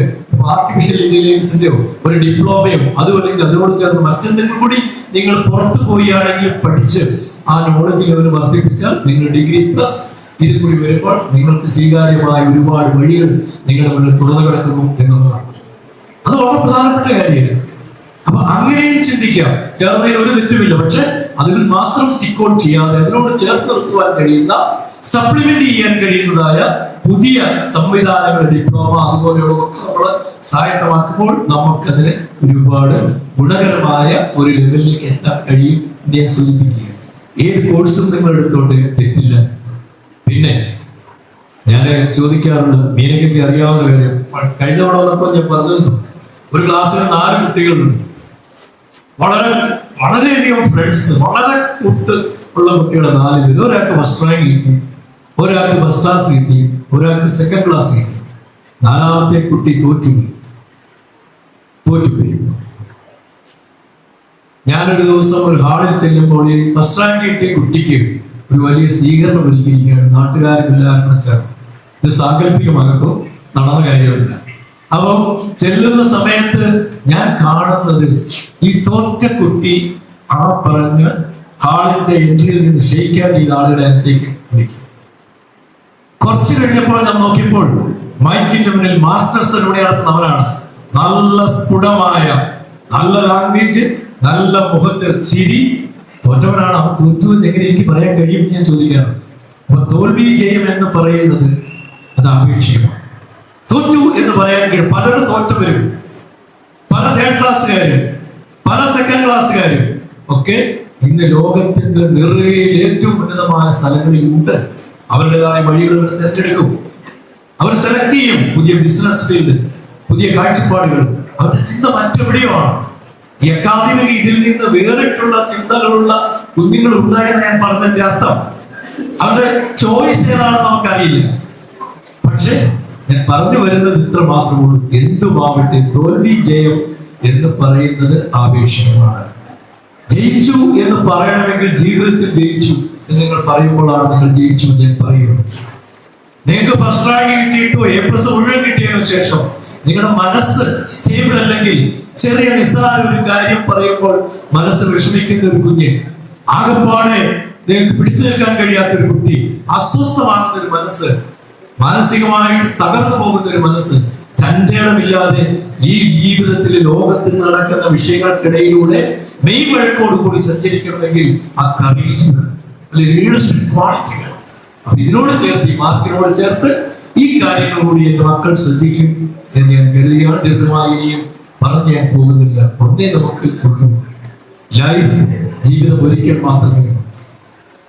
ആർട്ടിഫിഷ്യൽ ഇന്റലിജൻസിന്റെയോ ഒരു ഡിപ്ലോമയോ അതുമല്ലെങ്കിൽ അതിനോട് ചേർന്ന് മറ്റെന്തെങ്കിലും കൂടി നിങ്ങൾ പുറത്തു പോവുകയാണെങ്കിൽ പഠിച്ച് ആ നോളജ് ലെവൽ വർദ്ധിപ്പിച്ചാൽ നിങ്ങൾ ഡിഗ്രി പ്ലസ് ഇതിൽ കൂടി വരുമ്പോൾ നിങ്ങൾക്ക് സ്വീകാര്യമായ ഒരുപാട് വഴികൾ നിങ്ങളുടെ മുന്നിൽ തുറന്നു കിടക്കുന്നു എന്നുള്ളതാണ്. അത് വളരെ പ്രധാനപ്പെട്ട കാര്യമാണ്. അപ്പൊ അങ്ങനെയും ചിന്തിക്കാം. ചേർന്നതിൽ ഒരു തെറ്റുമില്ല. പക്ഷെ അതിൽ മാത്രം സ്റ്റിക്ക് ഓൺ ചെയ്യാതെ അതിനോട് ചേർത്ത് നിർത്തുവാൻ കഴിയുന്ന, സപ്ലിമെന്റ് ചെയ്യാൻ കഴിയുന്നതായ പുതിയ സംവിധാനങ്ങൾ, ഡിപ്ലോമ അതുപോലെയുള്ളതൊക്കെ നമ്മൾ സ്വായത്തമാക്കുമ്പോൾ നമുക്കതിന് ഒരുപാട് ഗുണകരമായ ഒരു ലെവലിലേക്ക് എത്താൻ കഴിയും. ഞാൻ സൂചിപ്പിക്കുക, ഏത് കോഴ്സും നിങ്ങൾ എടുത്തോണ്ട് തെറ്റില്ല. പിന്നെ ഞാൻ ചോദിക്കാറുണ്ട്, മീനയ്ക്ക് അറിയാവുന്ന കാര്യം, കഴിഞ്ഞ തവണ വന്നപ്പോൾ ഞാൻ പറഞ്ഞു, ഒരു ക്ലാസ്സിൽ 4 കുട്ടികളുണ്ട്. വളരെയധികം ഫ്രണ്ട്സ്, വളരെ കൂട്ട് ഉള്ള കുട്ടികൾ 4 പേര്. ഒരാൾക്ക് ഫസ്റ്റ് റാങ്ക് കിട്ടി, ഒരാൾക്ക് ഫസ്റ്റ് ക്ലാസ് കിട്ടി, ഒരാൾക്ക് സെക്കൻഡ് ക്ലാസ് കിട്ടി. നാലാമത്തെ കുട്ടി തോറ്റുപോയി. ഞാനൊരു ദിവസം ഒരു ഹാളിൽ ചെല്ലുമ്പോൾ ഈ ഫസ്റ്റ് റാങ്ക് കിട്ടിയ കുട്ടിക്ക് ഒരു വലിയ സ്വീകരണം ഒരുക്കിയിരിക്കുകയാണ്. നാട്ടുകാരെല്ലാവരും ചേർന്ന്. ഇത് സാങ്കല്പികമാകട്ടോ, നടന്ന കാര്യമില്ല. അപ്പം ചെല്ലുന്ന സമയത്ത് ഞാൻ കാണുന്നത് ഈ തോറ്റ കുട്ടി ആ പറഞ്ഞ ഹാളിന്റെ എൻട്രിയിൽ നിന്ന് ക്ഷയിക്കാൻ ചെയ്ത ആളുടെ അകത്തേക്ക് വിളിക്കും. കുറച്ചു കഴിഞ്ഞപ്പോൾ ഞാൻ നോക്കിയപ്പോൾ മൈക്കിന്റെ മുന്നിൽ മാസ്റ്റർ സെറമണി നടത്തുന്നവരാണ്. നല്ല സ്ഫുടമായ നല്ല ലാംഗ്വേജ്, നല്ല മുഖത്ത് ചിരി. തോറ്റവനാണ്. അവൻ തോറ്റു എന്ന് എങ്ങനെ എനിക്ക് പറയാൻ കഴിയും ഞാൻ ചോദിക്കാറുണ്ട്. അപ്പൊ തോൽവി ജയം എന്ന് പറയുന്നത് അത് ആപേക്ഷികമാണ്. തോറ്റു എന്ന് പറയാൻ കഴിയും. പലരും തോറ്റവരും, പല തേർഡ് ക്ലാസ്സുകാരും, പല സെക്കൻഡ് ക്ലാസ്സുകാരും ഒക്കെ ഇന്ന് ലോകത്തിന്റെ നിറയിൽ ഏറ്റവും ഉന്നതമായ സ്ഥലങ്ങളിൽ ഉണ്ട്. അവരുടേതായ വഴികൾ തിരഞ്ഞെടുക്കും. അവർ സെലക്ട് ചെയ്യും പുതിയ ബിസിനസ് ഫീൽഡ്, പുതിയ കാഴ്ചപ്പാടുകൾ. അവരുടെ ചിന്ത മറ്റെവിടെയുമാണ്. ഈ അക്കാദമിക ഇതിൽ നിന്ന് വേറിട്ടുള്ള ചിന്തകളുള്ള കുഞ്ഞുങ്ങൾ ഉണ്ടായെന്ന് ഞാൻ പറഞ്ഞതിന്റെ അർത്ഥം അവരുടെ ചോയ്സ് ഏതാണെന്ന് നമുക്കറിയില്ല. പക്ഷെ ഞാൻ പറഞ്ഞു വരുന്നത് ഇത്ര മാത്രമേ ഉള്ളൂ. എന്തുമാവട്ടെ, തോൽവി ജയം എന്ന് പറയുന്നത് ആവേശമാണ്. ജയിച്ചു എന്ന് പറയണമെങ്കിൽ ജീവിതത്തിൽ ജയിച്ചു എന്ന് നിങ്ങൾ പറയുമ്പോഴാണ് നിങ്ങൾ ജയിച്ചു എന്ന് ഞാൻ പറയുന്നത്. നിങ്ങൾക്ക് ഫസ്റ്റ് റാങ്ക് കിട്ടിയിട്ടോ എ പ്ലസ് മുഴുവൻ കിട്ടിയതിനു ശേഷം നിങ്ങളുടെ മനസ്സ് സ്റ്റേബിൾ അല്ലെങ്കിൽ ചെറിയ നിസ്സാര ഒരു കാര്യം പറയുമ്പോൾ മനസ്സ് വിഷമിക്കുന്ന ഒരു കുഞ്ഞ്, ആകെപ്പാടെ നിങ്ങൾക്ക് പിടിച്ചു നിൽക്കാൻ കഴിയാത്ത ഒരു കുട്ടി, അസ്വസ്ഥമാകുന്ന ഒരു മനസ്സ്, മാനസികമായിട്ട് തകർന്നു പോകുന്ന ഒരു മനസ്സ്, ചഞ്ചലമില്ലാതെ ഈ ജീവിതത്തിൽ ലോകത്തിൽ നടക്കുന്ന വിഷയങ്ങൾക്കിടയിലൂടെ മെയ് വഴക്കോടുകൂടി സഞ്ചരിക്കണമെങ്കിൽ ആ കറേജ് ലീഡർഷിപ്പ് ക്വാളിറ്റികൾ. അപ്പൊ ഇതിനോട് ചേർത്ത്, ഈ മാർക്കിനോട് ചേർത്ത് ഈ കാര്യങ്ങൾ കൂടി എന്റെ മക്കൾ ശ്രദ്ധിക്കും എന്ന് ഞാൻ കരുതിയാണ്. ദീർഘമായും പറഞ്ഞു ഞാൻ പോകുന്നില്ല. ഒന്നേ നമുക്ക് ഉള്ളൂ, ലൈഫ്, ജീവിതം ഒരിക്കൽ മാത്രമേ.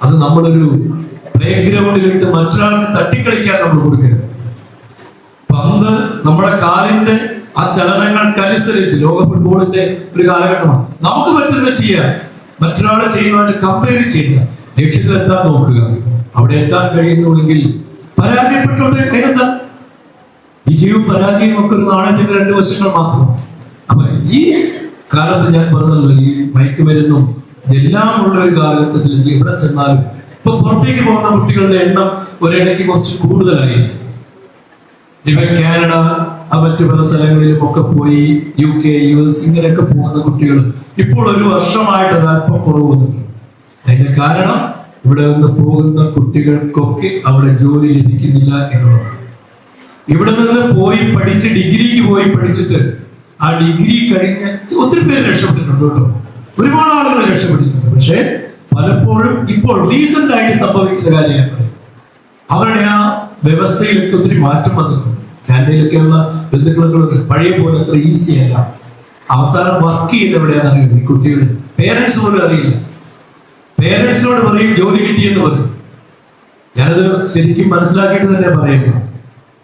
അത് നമ്മളൊരു പ്ലേ ഗ്രൗണ്ടിലിട്ട് മറ്റൊരാൾക്ക് തട്ടിക്കളിക്കാൻ നമ്മൾ കൊടുക്കരുത്. പന്ത് നമ്മുടെ കാലിന്റെ ആ ചലനങ്ങൾക്കനുസരിച്ച്, ലോക ഫുട്ബോളിന്റെ ഒരു കാലഘട്ടമാണ്, നമുക്ക് പറ്റുന്നത് ചെയ്യാം. മറ്റൊരാളെ ചെയ്യുന്നതായിട്ട് കമ്പയർ ചെയ്യുക. ലക്ഷ്യത്തിലെത്താൻ നോക്കുക. അവിടെ എത്താൻ കഴിയുന്നുവെങ്കിൽ പരാജയപ്പെട്ടോട്ടെ, അതിനെന്താ? വിജയവും പരാജയവും ഒക്കെ ഒരു നാണയത്തിന്റെ രണ്ട് വശങ്ങൾ മാത്രമാണ്. അപ്പൊ ഈ കാലത്ത് ഞാൻ പറഞ്ഞല്ലോ, ഈ മയക്കുമരുന്നും ഇതെല്ലാം ഉള്ള ഒരു കാലഘട്ടത്തിൽ എവിടെ ചെന്നാലും ഇപ്പൊ പുറത്തേക്ക് പോകുന്ന കുട്ടികളുടെ എണ്ണം ഒരിടയ്ക്ക് കുറച്ച് കൂടുതലായി. ഇവർ കാനഡ, മറ്റു പല സ്ഥലങ്ങളിലും ഒക്കെ പോയി, UK, US ഇങ്ങനെയൊക്കെ പോകുന്ന കുട്ടികൾ ഇപ്പോൾ ഒരു വർഷമായിട്ട് അത് അല്പം കുറവുന്നുണ്ട്. അതിന്റെ കാരണം ഇവിടെ നിന്ന് പോകുന്ന കുട്ടികൾക്കൊക്കെ അവിടെ ജോലി ലഭിക്കുന്നില്ല എന്നുള്ളതാണ്. ഇവിടെ നിന്ന് പോയി പഠിച്ച്, ഡിഗ്രിക്ക് പോയി പഠിച്ചിട്ട് ആ ഡിഗ്രി കഴിഞ്ഞ് ഒത്തിരി പേര് രക്ഷപ്പെട്ടിട്ടുണ്ട് കേട്ടോ, ഒരുപാട് ആളുകൾ രക്ഷപ്പെട്ടിട്ടുണ്ട്. പക്ഷെ പലപ്പോഴും ഇപ്പോൾ റീസെന്റ് ആയിട്ട് സംഭവിക്കുന്ന കാര്യമാണ് അവരുടെ ആ വ്യവസ്ഥയിലൊക്കെ ഒത്തിരി മാറ്റം വന്നിട്ടുണ്ട്. കാനഡയിലൊക്കെയുള്ള ബന്ധുക്കളൊക്കെ പഴയ പോലെ അത്ര ഈസി അല്ല. അവസാനം വർക്ക് ചെയ്യുന്ന എവിടെയാണെന്ന് അറിയില്ല. ഈ കുട്ടികൾ പേരൻസ് പോലും അറിയില്ല. പേരൻസിനോട് പറയും ജോലി കിട്ടിയെന്ന് പറയും. ഞാനത് ശരിക്കും മനസ്സിലാക്കിയിട്ട് തന്നെ പറയുന്നു.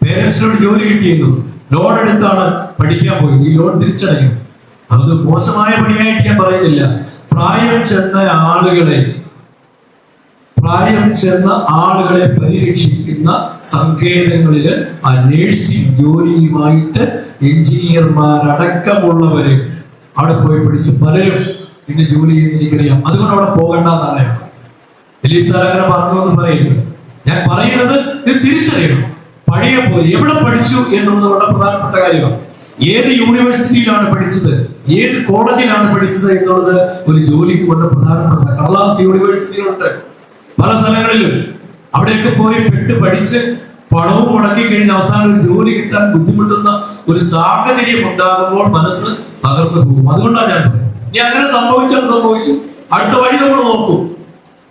പേരൻസിനോട് ജോലി കിട്ടിയെന്ന്, ലോൺ എടുത്താണ് പഠിക്കാൻ പോയത്, ഈ ലോൺ തിരിച്ചടയും. അത് മോശമായ പണിയായിട്ട് ഞാൻ പറയുന്നില്ല. പ്രായം ചെന്ന ആളുകളെ പരിരക്ഷിക്കുന്ന സങ്കേതങ്ങളില് ആ നഴ്സിംഗ് ജോലിയുമായിട്ട് എഞ്ചിനീയർമാരടക്കമുള്ളവര് അവിടെ പോയി പഠിച്ച് പലരും ഇന്ന് ജോലി ചെയ്യുന്ന എനിക്കറിയാം. അതുകൊണ്ട് അവിടെ പോകണ്ടെന്നാണ് ദിലീപ് സാർ അങ്ങനെ പറഞ്ഞൊന്നും പറയുന്നത്. ഞാൻ പറയുന്നത് ഇത് തിരിച്ചറിയണം. പഴയ പോലെ എവിടെ പഠിച്ചു എന്നുള്ളത് വളരെ പ്രധാനപ്പെട്ട കാര്യമാണ്. ഏത് യൂണിവേഴ്സിറ്റിയിലാണ് പഠിച്ചത്, ഏത് കോളേജിലാണ് പഠിച്ചത് എന്നുള്ളത് ഒരു ജോലിക്ക് വളരെ പ്രധാനപ്പെട്ട. കടലാസ് യൂണിവേഴ്സിറ്റികളുണ്ട് പല സ്ഥലങ്ങളിലും. അവിടെയൊക്കെ പോയി പെട്ട് പഠിച്ച് പണവും മുടക്കി കഴിഞ്ഞ് അവസാനം ഒരു ജോലി കിട്ടാൻ ബുദ്ധിമുട്ടുന്ന ഒരു സാഹചര്യം ഉണ്ടാകുമ്പോൾ മനസ്സ് തകർന്നു പോകും. അതുകൊണ്ടാണ് ഞാൻ പറയുന്നത്, ഇനി അങ്ങനെ സംഭവിച്ചാൽ സംഭവിച്ചു, അടുത്ത വഴി നമ്മൾ നോക്കും.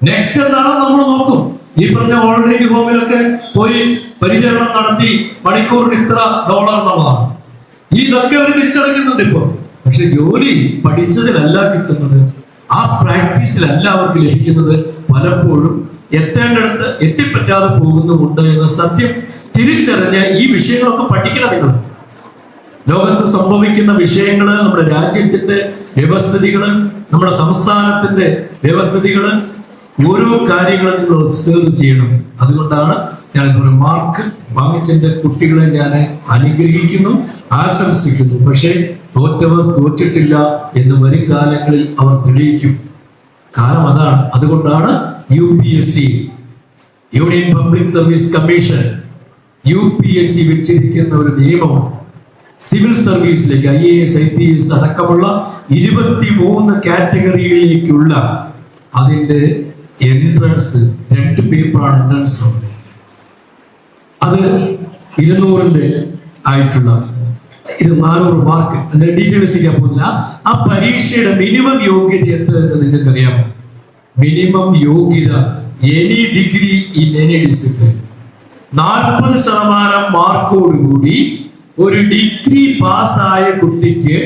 നെക്സ്റ്റ് എന്താണോ നമ്മൾ നോക്കും. ഈ പറഞ്ഞ ഓൾഡ് ഏജ് ഹോമിലൊക്കെ പോയി പരിചരണം നടത്തി മണിക്കൂറിന് ഇത്ര $, എന്നുള്ളതാണ്. ഇതൊക്കെ അവർ തിരിച്ചടയ്ക്കുന്നുണ്ട് ഇപ്പൊ. പക്ഷെ ജോലി പഠിച്ചതിലല്ല കിട്ടുന്നത്, ആ പ്രാക്ടീസിലല്ല അവർക്ക് ലഭിക്കുന്നത്. പലപ്പോഴും എത്തേണ്ടടുത്ത് എത്തിപ്പറ്റാതെ പോകുന്നുമുണ്ട് എന്ന സത്യം തിരിച്ചറിഞ്ഞ് ഈ വിഷയങ്ങളൊക്കെ പഠിക്കണം. നിങ്ങൾ ലോകത്ത് സംഭവിക്കുന്ന വിഷയങ്ങള്, നമ്മുടെ രാജ്യത്തിന്റെ വ്യവസ്ഥിതികള്, നമ്മുടെ സംസ്ഥാനത്തിന്റെ വ്യവസ്ഥിതികള്, ഓരോ കാര്യങ്ങളും നിങ്ങൾ ഒബ്സർവ് ചെയ്യണം. അതുകൊണ്ടാണ് ഞാൻ ഒരു മാർക്ക് വാങ്ങിച്ചെന്റെ കുട്ടികളെ ഞാൻ അനുഗ്രഹിക്കുന്നു, ആശംസിക്കുന്നു. പക്ഷേ തോറ്റവർ തോറ്റിട്ടില്ല എന്ന് വരും കാലങ്ങളിൽ അവർ തെളിയിക്കും. കാരണം അതാണ്. അതുകൊണ്ടാണ് UPSC, union public service commission, UPSC വെച്ചിരിക്കുന്ന ഒരു നിയമം സിവിൽ സർവീസിലേക്ക് IAS, IPS അടക്കമുള്ള 23 കാറ്റഗറിയിലേക്കുള്ള അതിന്റെ എൻട്രൻസ് 2 പേപ്പറാണ് എൻട്രൻസ്. അത് 200 ആയിട്ടുള്ള 400 മാർക്ക്. അതിന്റെ ഡീറ്റെയിൽസിക്കാൻ പോകുന്നില്ല. ആ പരീക്ഷയുടെ മിനിമം യോഗ്യത എന്തെന്ന് നിങ്ങൾക്കറിയാമോ? മിനിമം യോഗ്യത any degree in any discipline. 40% മാർക്കോടുകൂടി ഒരു ഡിഗ്രി പാസ്സായ കുട്ടിക്ക്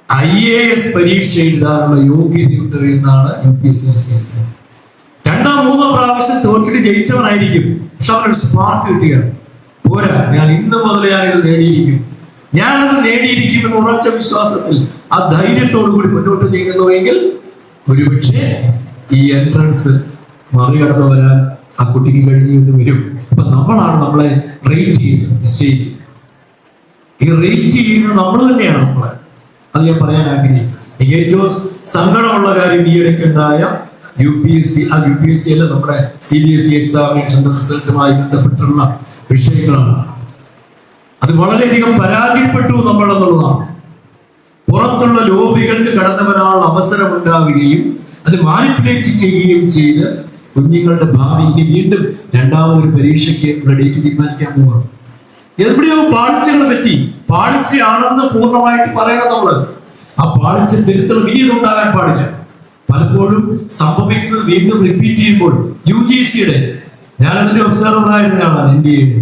IAS പരീക്ഷ എഴുതാനുള്ള യോഗ്യതയുണ്ട് എന്നാണ് UPSC. 2-3 പ്രാവശ്യം തോറ്റിട്ട് ജയിച്ചവനായിരിക്കും, പക്ഷെ അവനൊരു സ്പാർക്ക് കിട്ടുകയാണ്. പോരാ, ഞാൻ ഇന്ന് മുതൽ ഞാനിത് നേടിയിരിക്കും, ഞാനത് നേടിയിരിക്കുമെന്ന് ഉറച്ച വിശ്വാസത്തിൽ ആ ധൈര്യത്തോടു കൂടി മുന്നോട്ട് നീങ്ങുന്നുവെങ്കിൽ ഒരുപക്ഷെ ഈ എൻട്രൻസ് മറികടന്നു വരാൻ ആ കുട്ടിക്ക് കഴിഞ്ഞു എന്ന് വരും. അപ്പൊ നമ്മളാണ് നമ്മളെ റേറ്റ് ചെയ്യുന്നത്. മിസ്റ്റേക്ക് ഈ റേറ്റ് ചെയ്യുന്നത് നമ്മൾ തന്നെയാണ്. നമ്മളെ അത് ഞാൻ പറയാൻ ആഗ്രഹിക്കുന്നു. എനിക്ക് ഏറ്റവും സങ്കടമുള്ള കാര്യം ഈ ഇടയ്ക്കുണ്ടായ UPSC അല്ല, നമ്മുടെ CBSE എക്സാമിനേഷൻ റിസൾട്ടുമായി ബന്ധപ്പെട്ടുള്ള വിഷയങ്ങളാണ്. അത് വളരെയധികം പരാജയപ്പെട്ടു നമ്മളെന്നുള്ളതാണ്. പുറത്തുള്ള ലോബികൾക്ക് കടന്നു വരാനുള്ള അവസരം ഉണ്ടാവുകയും അത് മാനിപ്പുലേറ്റ് ചെയ്യുകയും ചെയ്ത് കുഞ്ഞുങ്ങളുടെ ഭാവി ഇനി വീണ്ടും രണ്ടാമതൊരു പരീക്ഷയ്ക്ക് ഡേറ്റ് തീരുമാനിക്കാൻ പോവുകയാണ്. എവിടെയോ പാളിച്ചകളെ പറ്റി, പാളിച്ചയാണെന്ന് പൂർണ്ണമായിട്ട് പറയണം നമ്മള്. ആ പാളിച്ച തിരുത്തണം, ഇനി ഇതുണ്ടാകാൻ പാടില്ല. പലപ്പോഴും സംഭവിക്കുന്നത് വീണ്ടും റിപ്പീറ്റ് ചെയ്യുമ്പോൾ UGCയുടെ, ഞാൻ അതിന്റെ ഒബ്സർവർ ആയിരുന്നതാണ് ഇന്ത്യയുടെ.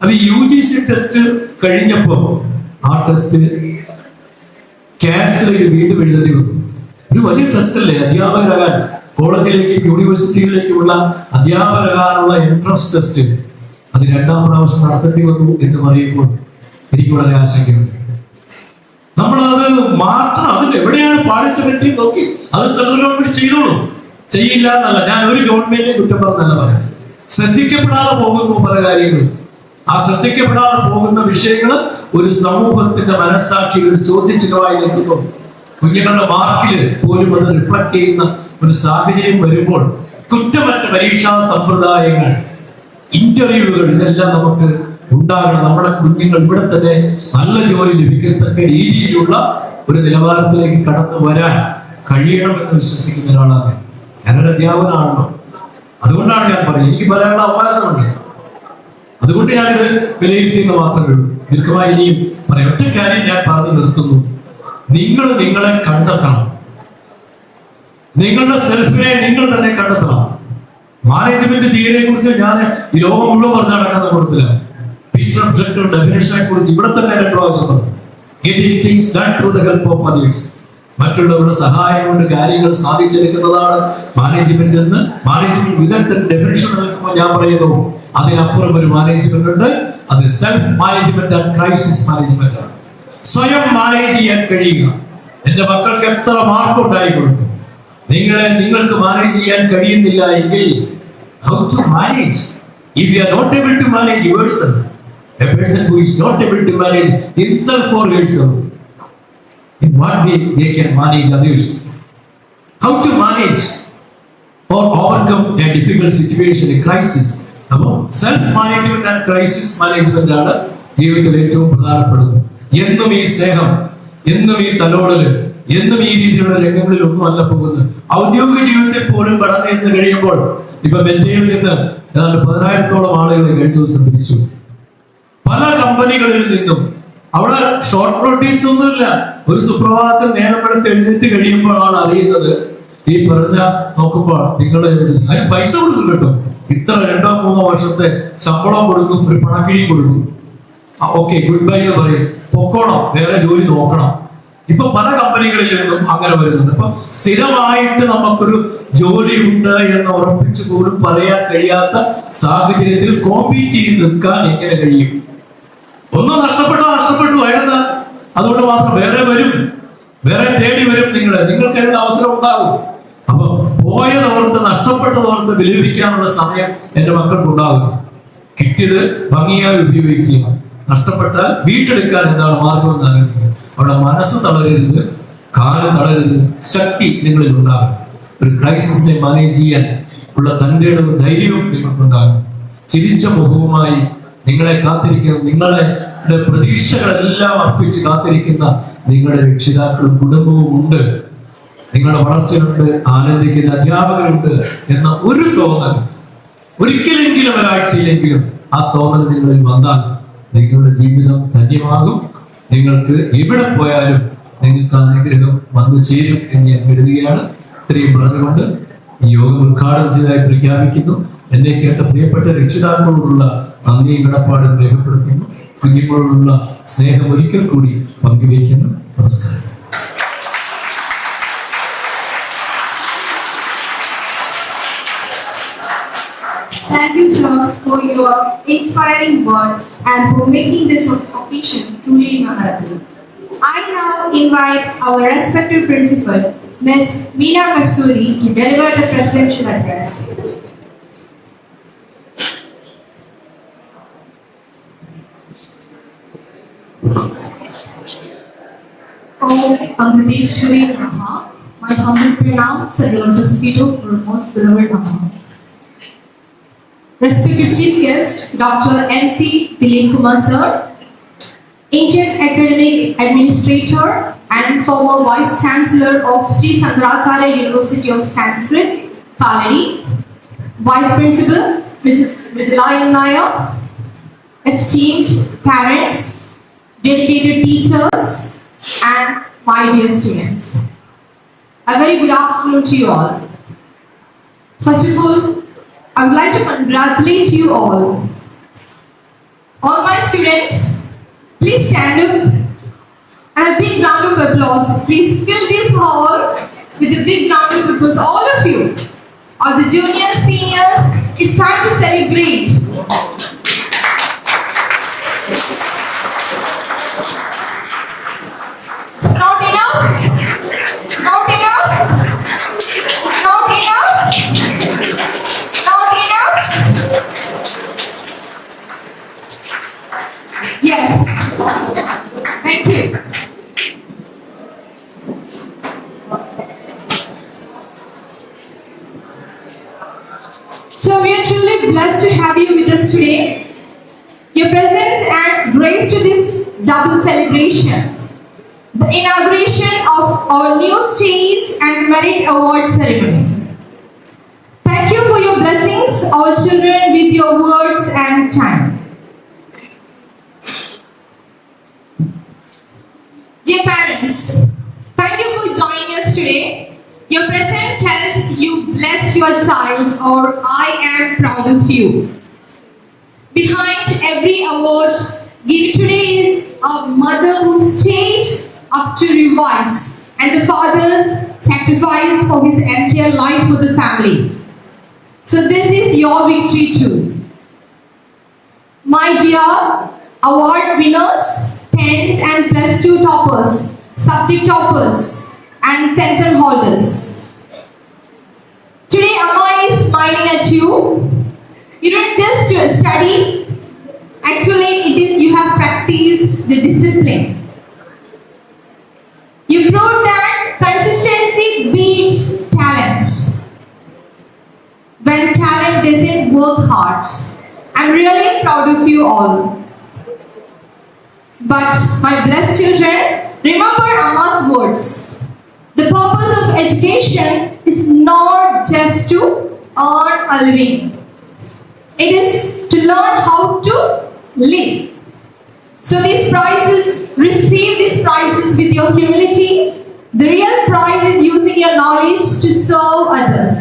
അപ്പൊ UGC ടെസ്റ്റ് കഴിഞ്ഞപ്പോ ആ ടെസ്റ്റ് ക്യാൻസൽ ചെയ്ത് വീണ്ടും എഴുതേണ്ടി വന്നു. ഇത് വലിയ ടെസ്റ്റ് അല്ലേ? അധ്യാപകരാകാൻ കോളേജിലേക്കും യൂണിവേഴ്സിറ്റികളിലേക്കുമുള്ള അധ്യാപകരാകാനുള്ള എൻട്രൻസ് ടെസ്റ്റ് അത് 2ാം പ്രാവശ്യം നടത്തേണ്ടി വന്നു എന്ന് പറയുമ്പോൾ എനിക്ക് വളരെ ആശങ്കയുണ്ട്. നമ്മളത് മാത്രം അതിന് എവിടെയാണ് പാളിച്ച പറ്റി നോക്കി അത് സെൻട്രൽ ഗവൺമെന്റ് ചെയ്തോളൂ, ചെയ്യില്ല എന്നല്ല. ഞാൻ ഒരു ഗവൺമെന്റിനെ കുറ്റം പറഞ്ഞല്ല പറയാം. ശ്രദ്ധിക്കപ്പെടാതെ പോകുന്നു പല കാര്യങ്ങളും. ആ ശ്രദ്ധിക്കപ്പെടാതെ പോകുന്ന വിഷയങ്ങൾ ഒരു സമൂഹത്തിന്റെ മനസ്സാക്ഷികൾ ചോദ്യചിഹ്നമായി നിൽക്കുന്നു. കുഞ്ഞുങ്ങളുടെ മാർക്കിൽ പോലും അത് റിഫ്ലക്ട് ചെയ്യുന്ന ഒരു സാഹചര്യം വരുമ്പോൾ കുറ്റമറ്റ പരീക്ഷാ സമ്പ്രദായങ്ങൾ, ഇന്റർവ്യൂകൾ, ഇതെല്ലാം നമുക്ക് ഉണ്ടാകണം. നമ്മുടെ കുഞ്ഞുങ്ങൾ ഇവിടെ തന്നെ നല്ല ജോലി ലഭിക്കത്തക്ക രീതിയിലുള്ള ഒരു നിലവാരത്തിലേക്ക് കടന്നു വരാൻ കഴിയണമെന്ന് വിശ്വസിക്കുന്ന ഒരാളാണ്. ഞാനൊരു അധ്യാപകനാണല്ലോ, അതുകൊണ്ടാണ് ഞാൻ പറയുന്നത്. എനിക്ക് പറയാനുള്ള അവകാശമുണ്ട്. അതുകൊണ്ട് ഞാനിത് വിലയിരുത്തിയെന്ന് മാത്രമേ ഉള്ളൂ. ദീർഘമായി ഇനിയും പറയാം. ഒറ്റ കാര്യം ഞാൻ പറഞ്ഞു നിർത്തുന്നു. നിങ്ങൾ നിങ്ങളെ കണ്ടെത്തണം. നിങ്ങളുടെ സെൽഫിനെ നിങ്ങൾ തന്നെ കണ്ടെത്തണം. മാനേജ്മെന്റ് തിയറിയെ കുറിച്ച് ഞാൻ ഈ ലോകം മുഴുവൻ പറഞ്ഞു നടക്കുന്ന കൂട്ടത്തില്ല. പീറ്റർ ഡ്രക്കറുടെ ഡെഫിനിഷനെ കുറിച്ച് ഇവിടെ തന്നെ 2 പ്രാവശ്യം പറഞ്ഞു. Getting things done through the help of others. മറ്റുള്ളവരുടെ സഹായം കൊണ്ട് കാര്യങ്ങൾ സാധിച്ചെടുക്കുന്നതാണ് മാനേജ്മെന്റ് എന്ന് മാനേജ്മെന്റ് വിദഗ്ധൻ ഡെഫിനിഷൻ നൽകുമ്പോൾ ഞാൻ പറയുന്നു, അതിനപ്പുറം ഒരു മാനേജ്മെന്റ് ഉണ്ട്. അത് self management and crisis management ആണ്. സ്വയം മാനേജ് ചെയ്യാൻ കഴിയുക. എന്റെ മക്കൾക്ക് എത്ര മാർക്ക് ഉണ്ടായിക്കൊള്ളു, നിങ്ങൾക്ക് മാനേജ് ചെയ്യാൻ കഴിയുന്നില്ല എങ്കിൽ how to manage? If you are not able to manage yourself, a person who is not able to manage himself or herself, in what way they can manage others? How to manage or overcome a difficult situation, a crisis? അപ്പോൾ self management and crisis management ആണ് ജീവിതത്തിൽ ഏറ്റവും പ്രധാനപ്പെടുന്നത്. എന്നും ഈ സ്നേഹം, എന്നും ഈ തലോടല്, എന്നും ഈ രീതിയിലുള്ള രംഗങ്ങളിൽ ഒന്നും അല്ല പോകുന്നത്. ഔദ്യോഗിക ജീവിതത്തിൽ പോലും കടന്നു എന്ന് കഴിയുമ്പോൾ ഇപ്പൊ മെറ്റയിൽ നിന്ന് 10,000-ഓളം ആളുകളെ കഴിഞ്ഞ ദിവസം തിരിച്ചു. പല കമ്പനികളിൽ നിന്നും അവിടെ ഷോർട്ട് നോട്ടീസ് ഒന്നുമില്ല. ഒരു സുപ്രഭാതത്തിൽ നേരം വെളുത്ത് എഴുന്നേറ്റ് കഴിയുമ്പോഴാണ് അറിയുന്നത് ഈ പറഞ്ഞ നോക്കുമ്പോൾ നിങ്ങൾ അതിന് പൈസ കൊടുക്കും കേട്ടോ. ഇത്ര 2-3 വർഷത്തെ ശമ്പളം കൊടുക്കും, ഒരു പണക്കിഴി കൊടുക്കും. ഓക്കെ ഗുഡ് ബൈ എന്ന് പറയും, പൊക്കോണം, വേറെ ജോലി നോക്കണം. ഇപ്പൊ പല കമ്പനികളിൽ നിന്നും അങ്ങനെ വരുന്നുണ്ട്. അപ്പൊ സ്ഥിരമായിട്ട് നമുക്കൊരു ജോലി ഉണ്ട് എന്ന് ഉറപ്പിച്ചു പോലും പറയാൻ കഴിയാത്ത സാഹചര്യത്തിൽ കോമ്പീറ്റ് ചെയ്ത് നിൽക്കാൻ എങ്ങനെ കഴിയും? ഒന്നും നഷ്ടപ്പെട്ടു അയാളെന്താ, അതുകൊണ്ട് മാത്രം വേറെ വരും, വേറെ തേടി വരും. നിങ്ങൾക്ക് അതിനുള്ള അവസരം ഉണ്ടാകും. അപ്പൊ പോയതോർത്ത് നഷ്ടപ്പെട്ടതോർത്ത് വിലപിക്കാനുള്ള സമയം എൻ്റെ മക്കൾക്കുണ്ടാകും. കിട്ടിയത് ഭംഗിയായി ഉപയോഗിക്കുക, നഷ്ടപ്പെട്ടാൽ വീണ്ടെടുക്കാൻ എന്താണ് മാർഗം എന്ന് ആലോചിക്കുക. അവിടെ മനസ്സ് തളരരുത്, കാലം തളരരുത്, ശക്തി നിങ്ങളിൽ ഉണ്ടാകും. ഒരു ക്രൈസിസിനെ മാനേജ് ചെയ്യാൻ ഉള്ള തൻ്റെ ധൈര്യവും നിങ്ങൾക്കുണ്ടാകും. ചിരിച്ച മുഖവുമായി നിങ്ങളെ കാത്തിരിക്കുന്ന, നിങ്ങളുടെ പ്രതീക്ഷകളെല്ലാം അർപ്പിച്ച് കാത്തിരിക്കുന്ന നിങ്ങളുടെ രക്ഷിതാക്കളും കുടുംബവും ഉണ്ട്. നിങ്ങളുടെ വളർച്ചയുണ്ട്, ആനന്ദിക്കുന്ന അധ്യാപകരുണ്ട് എന്ന ഒരു തോന്നൽ ഒരിക്കലെങ്കിലും ഒരാഴ്ചയിലെങ്കിലും ആ തോന്നൽ നിങ്ങളിൽ വന്നാൽ നിങ്ങളുടെ ജീവിതം ധന്യമാകും. നിങ്ങൾക്ക് എവിടെ പോയാലും നിങ്ങൾക്ക് അനുഗ്രഹം വന്നു ചേരും എന്ന് ഞാൻ കരുതുകയാണ്. ഇത്രയും പറഞ്ഞുകൊണ്ട് ഈ യോഗം ഉദ്ഘാടനം ചെയ്തതായി പ്രഖ്യാപിക്കുന്നു. എന്നെ കേട്ട പ്രിയപ്പെട്ട രക്ഷിതാക്കളോടുള്ള നന്ദിയും കടപ്പാടും രേഖപ്പെടുത്തുന്നു. കുഞ്ഞുങ്ങളോടുള്ള സ്നേഹം ഒരിക്കൽ കൂടി പങ്കുവയ്ക്കുന്നു. നമസ്കാരം. Thank you, sir, for your inspiring words and for making this occasion truly memorable. I now invite our respected principal, Ms. Meena Kasturi, to deliver the presidential address. Oh, Amriteshwari Namaha, my humble pronouns at the lotus feet of our most beloved Namaha. Respected Chief Guest, Dr. M.C. Dilip Kumar Sir, Indian Academic Administrator and former Vice Chancellor of Sri Shankaracharya University of Sanskrit, Kaladi, Vice Principal, Mrs. Vidula Nair, esteemed parents, dedicated teachers, and my dear students. A very good afternoon to you all. First of all, I would like to congratulate you all. All my students, please stand up and a big round of applause. Please fill this hall with a big round of applause. All of you, all the juniors, seniors, it's time to celebrate. Not enough? Not enough? Not enough? Not enough? Yes. Thank you. So we are truly blessed to have you with us today. Your presence adds grace to this double celebration, the inauguration of our new stage and merit award ceremony. Thank you for your blessings, our children, with your words and time. Dear parents, thank you for joining us today. Your present tells you bless your child, or I am proud of you. Behind every award given today is a mother who stayed up to revise, and the father's sacrifice for his entire life for the family. So this is your victory too. My dear award winners, 10th and plus 2 toppers, subject toppers, and center holders. Today Amma is smiling at you. You don't just study. Actually, it is you have practiced the discipline. You proved that consistency beats talent. When talent doesn't work hard. I'm really proud of you all. But my blessed children, remember Amma's words. The purpose of education is not just to earn a living. It is to learn how to live. So these prizes, receive these prizes with your humility. The real prize is using your knowledge to serve others.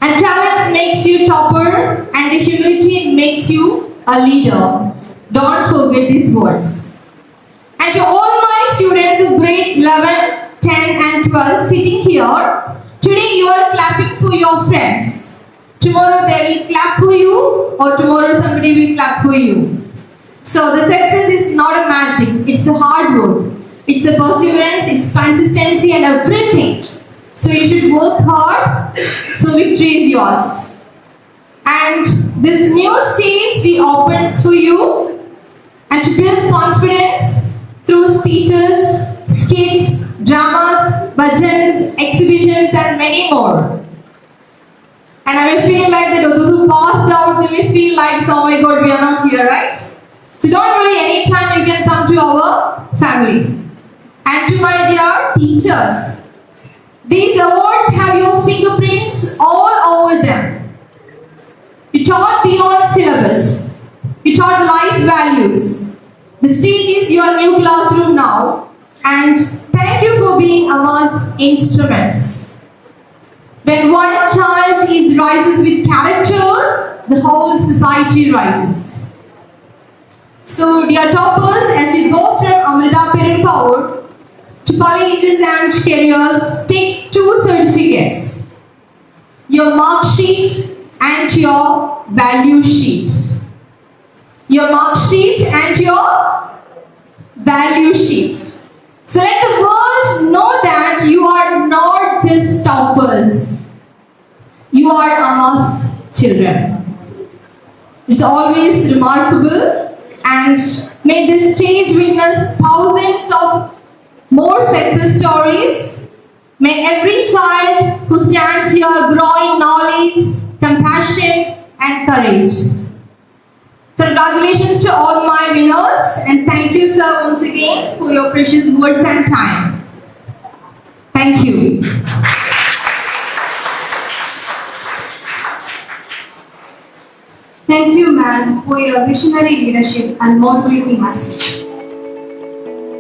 And talent makes you topper, and the humility makes you a leader. Don't forget these words. And to all my students of grade 11, 10 and 12 sitting here, today you are clapping for your friends. Tomorrow they will clap for you, or tomorrow somebody will clap for you. So the success is not a magic, it's a hard work. It's a perseverance, it's consistency and everything. So you should work hard. So victory is yours. And this new stage we opened for you, and to build confidence through speeches, skits, dramas, bhajans, exhibitions, and many more. And I will feel like that those who passed out, they will feel like, oh my God, we are not here, right? So don't worry, anytime you can come to our family. And to my dear teachers, these awards have your fingerprints all over them. You taught beyond syllabus. You taught life values. The stage is your new classroom now, and thank you for being our instruments. When one child rises with character, the whole society rises. So, dear toppers, as you go from Amrita Parent Power to colleges and careers, take 2 certificates: your mark sheet and your value sheet. Your mark sheet and your value sheet. So let the world know that you are not just toppers. You are our children. It's always remarkable, and may this stage witness thousands of more success stories. May every child who stands here grow in knowledge, compassion, and courage. Congratulations to all my winners, and thank you, sir, once again for your precious words and time. Thank you. Thank you, ma'am, for your visionary leadership and motivating message.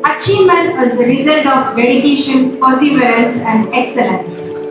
Achievement is the result of dedication, perseverance, and excellence.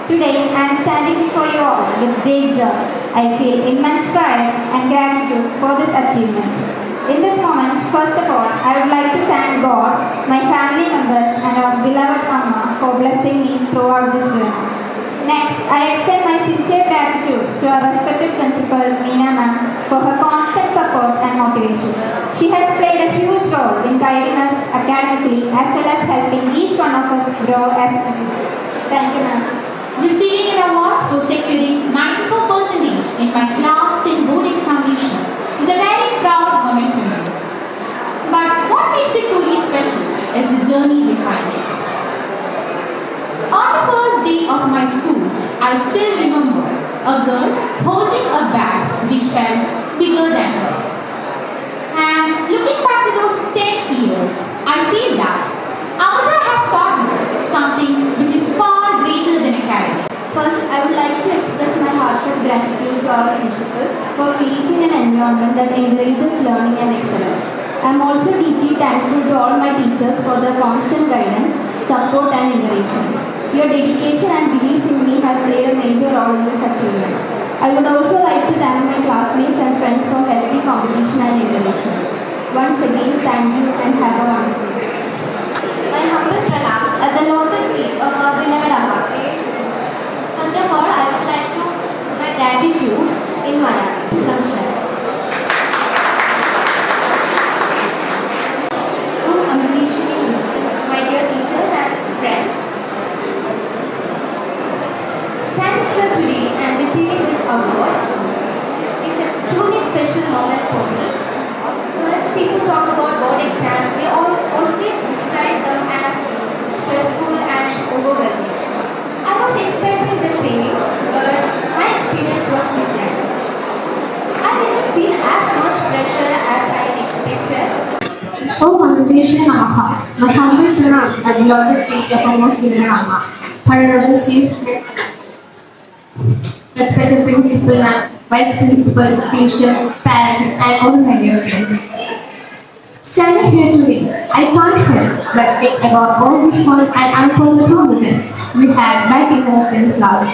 Today, I am standing before you all with great joy. I feel immense pride and gratitude for this achievement. In this moment, first of all, I would like to thank God, my family members, and our beloved Amma for blessing me throughout this journey. Next, I extend my sincere gratitude to our respected principal, Meena ma'am, for her constant support and motivation. She has played a huge role in guiding us academically as well as helping each one of us grow as individuals. Thank you, ma'am. Receiving an award for securing 94% in my class 10 board examination is a very proud moment for me. But what makes it truly special is the journey behind it. On the first day of my school, I still remember a girl holding a bag which felt bigger than her. And looking back to those 10 years, I feel that Amrita has taught me something which is far greater than academic. First, I would like to express my heartfelt gratitude to our principal for creating an environment that encourages learning and excellence. I am also deeply thankful to all my teachers for their constant guidance, support and encouragement. Your dedication and belief in me have played a major role in this achievement. I would also like to thank my classmates and friends for healthy competition and encouragement. Once again, thank you and have a wonderful day. My humble pranams at the lotus feet of our beloved Amma. First of all, I would like to put my gratitude in Malayalam. Namaskar. My dear teachers and friends, standing here today and receiving this award, it's a truly special moment for me. When people talk about board exam, they always describe them as stressful and overwhelming. I was expecting the same, but my experience was different. I didn't feel as much pressure as I expected. Oh, Congregation Namaha, my humble pronouns at the lotus feet of our most beloved Amma. Honorable Chief, respected Principal Ma'am, Vice Principal, teachers, parents, and all my dear friends. Standing here today, I can't help but think about all the fun and unforgettable moments we had back in our 10th class.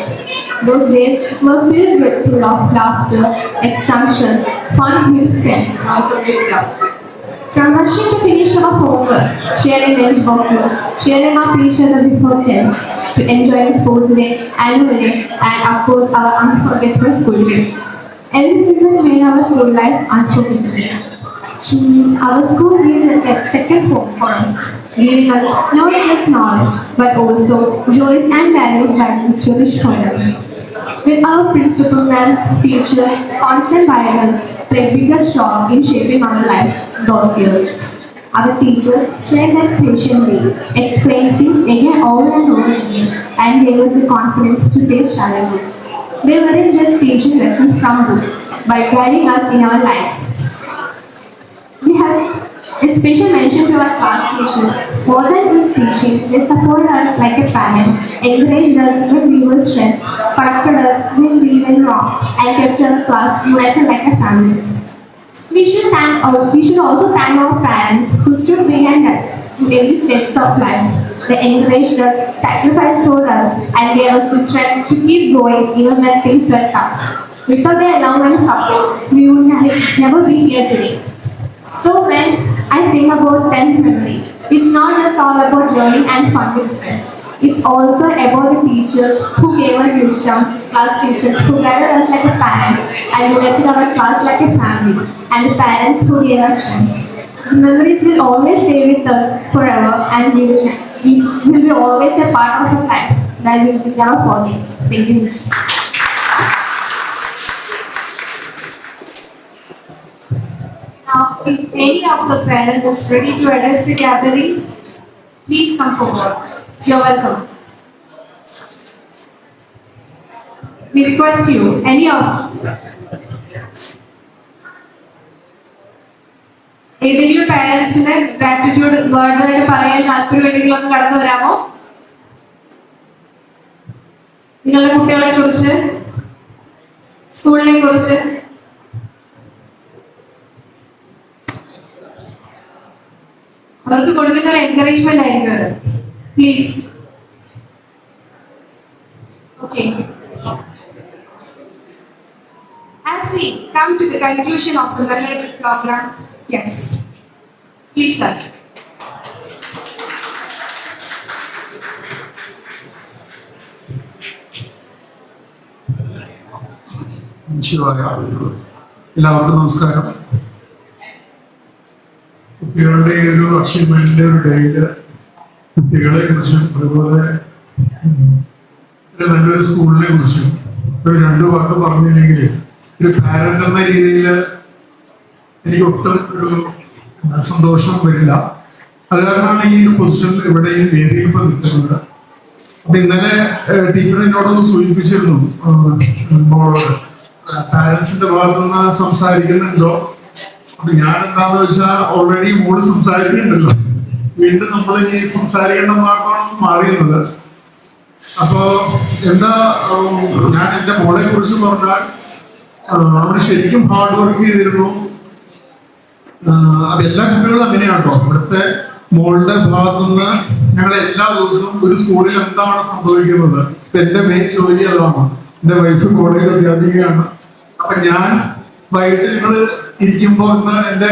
Those days were filled with full of laughter, excitement, fun with friends, and also with love. From rushing to finish our homework, sharing lunch boxes, sharing our each other before tents, to enjoying sports day, annual day, and of course our unforgettable school trip. Every moment made our school life unforgettable. Our school is a second home for us, giving us not just knowledge but also joys and values that we cherish forever. With our principal, ma'ams, teachers, constant guidance played biggest role in shaping our life those years. Our teachers trained us patiently, explained things again over and over again, and gave us the confidence to face challenges. They weren't just teaching lessons from books, but guiding us in our life. We have a special mention to our class teachers. More than just teaching, they supported us like a parent, encouraged us when we were stressed, corrected us when we went wrong, and kept our class united like a family. We should also thank our parents who stood behind us through every stage of life. They encouraged us, sacrificed for us, and gave us the strength to keep going even when things were tough. Without their love and support, we would never be here today. So when I think about 10th memory, it's not just all about learning and fun with friends. It's also about the teachers who gave us wisdom, class teachers who guided us like a parents, and directed our class like a family, and the parents who gave us strength. The memories will always stay with us forever, and will be always a part of our life that we will never forget. Thank you. Now, if any of the parents is ready to address the gathering, please come forward. You're welcome. We request you, any of ഏതെങ്കിലും പാരന്റ്സിന് gratitude വേർഡായിട്ട് പറയാൻ താല്പര്യമുണ്ടെങ്കിൽ ഒന്ന് കടന്നു വരാമോ? നിങ്ങളുടെ കുട്ടികളെ കുറിച്ച്, സ്കൂളിനെ കുറിച്ച് അവർക്ക് കൊടുക്കുന്ന ഒരു എൻകറേജ്മെന്റ് ആയിരിക്കും അത്. Please. Okay. As we come to the conclusion of the memorable program, yes, please, sir. എല്ലാവർക്കും നമസ്കാരം. കുട്ടികളുടെ ഒരു അച്ചീവ്മെന്റിന്റെ ഒരു ഡേയില് കുട്ടികളെ കുറിച്ചും അതുപോലെ നല്ലൊരു സ്കൂളിനെ കുറിച്ചും ഒരു രണ്ടു വാക്ക് പറഞ്ഞില്ലെങ്കിൽ ഒരു പാരന്റ് എന്ന രീതിയിൽ എനിക്ക് ഒട്ടും ഒരു സന്തോഷം വരില്ല. അത് കാരണമാണ് ഈ ഒരു പൊസിഷനിൽ ഇവിടെ ഈ വേദിയിൽ ഇപ്പൊ നിൽക്കുന്നത്. അപ്പൊ ഇന്നലെ ടീച്ചർ എന്നോടൊന്ന് സൂചിപ്പിച്ചിരുന്നു, പാരന്റ്സിന്റെ ഭാഗത്തുനിന്ന് സംസാരിക്കുന്നുണ്ടോ. അപ്പൊ ഞാൻ എന്താന്ന് വെച്ചാൽ ഓൾറെഡി മോള് സംസാരിക്കുന്നുണ്ടല്ലോ, വീണ്ടും നമ്മൾ ഇനി സംസാരിക്കേണ്ട മാർഗമാണ് മാറിയുന്നത്. അപ്പോ എന്താ, ഞാൻ എന്റെ മോളെ കുറിച്ച് പറഞ്ഞാൽ അവള് ശരിക്കും ഹാർഡ് വർക്ക് ചെയ്തിരുന്നു. അതെല്ലാ കുട്ടികളും അങ്ങനെയാണോ. ഇവിടുത്തെ മോളുടെ ഭാഗത്തുനിന്ന് ഞങ്ങൾ എല്ലാ ദിവസവും ഒരു സ്കൂളിൽ എന്താണ് സംഭവിക്കുന്നത്, എന്റെ മെയിൻ ജോലി അതാണ്. എന്റെ വൈഫ് കോളേജ് അധ്യാപികയാണ്. അപ്പൊ ഞാൻ വൈകിട്ട് ഞങ്ങൾ ഇരിക്കുമ്പോ എന്റെ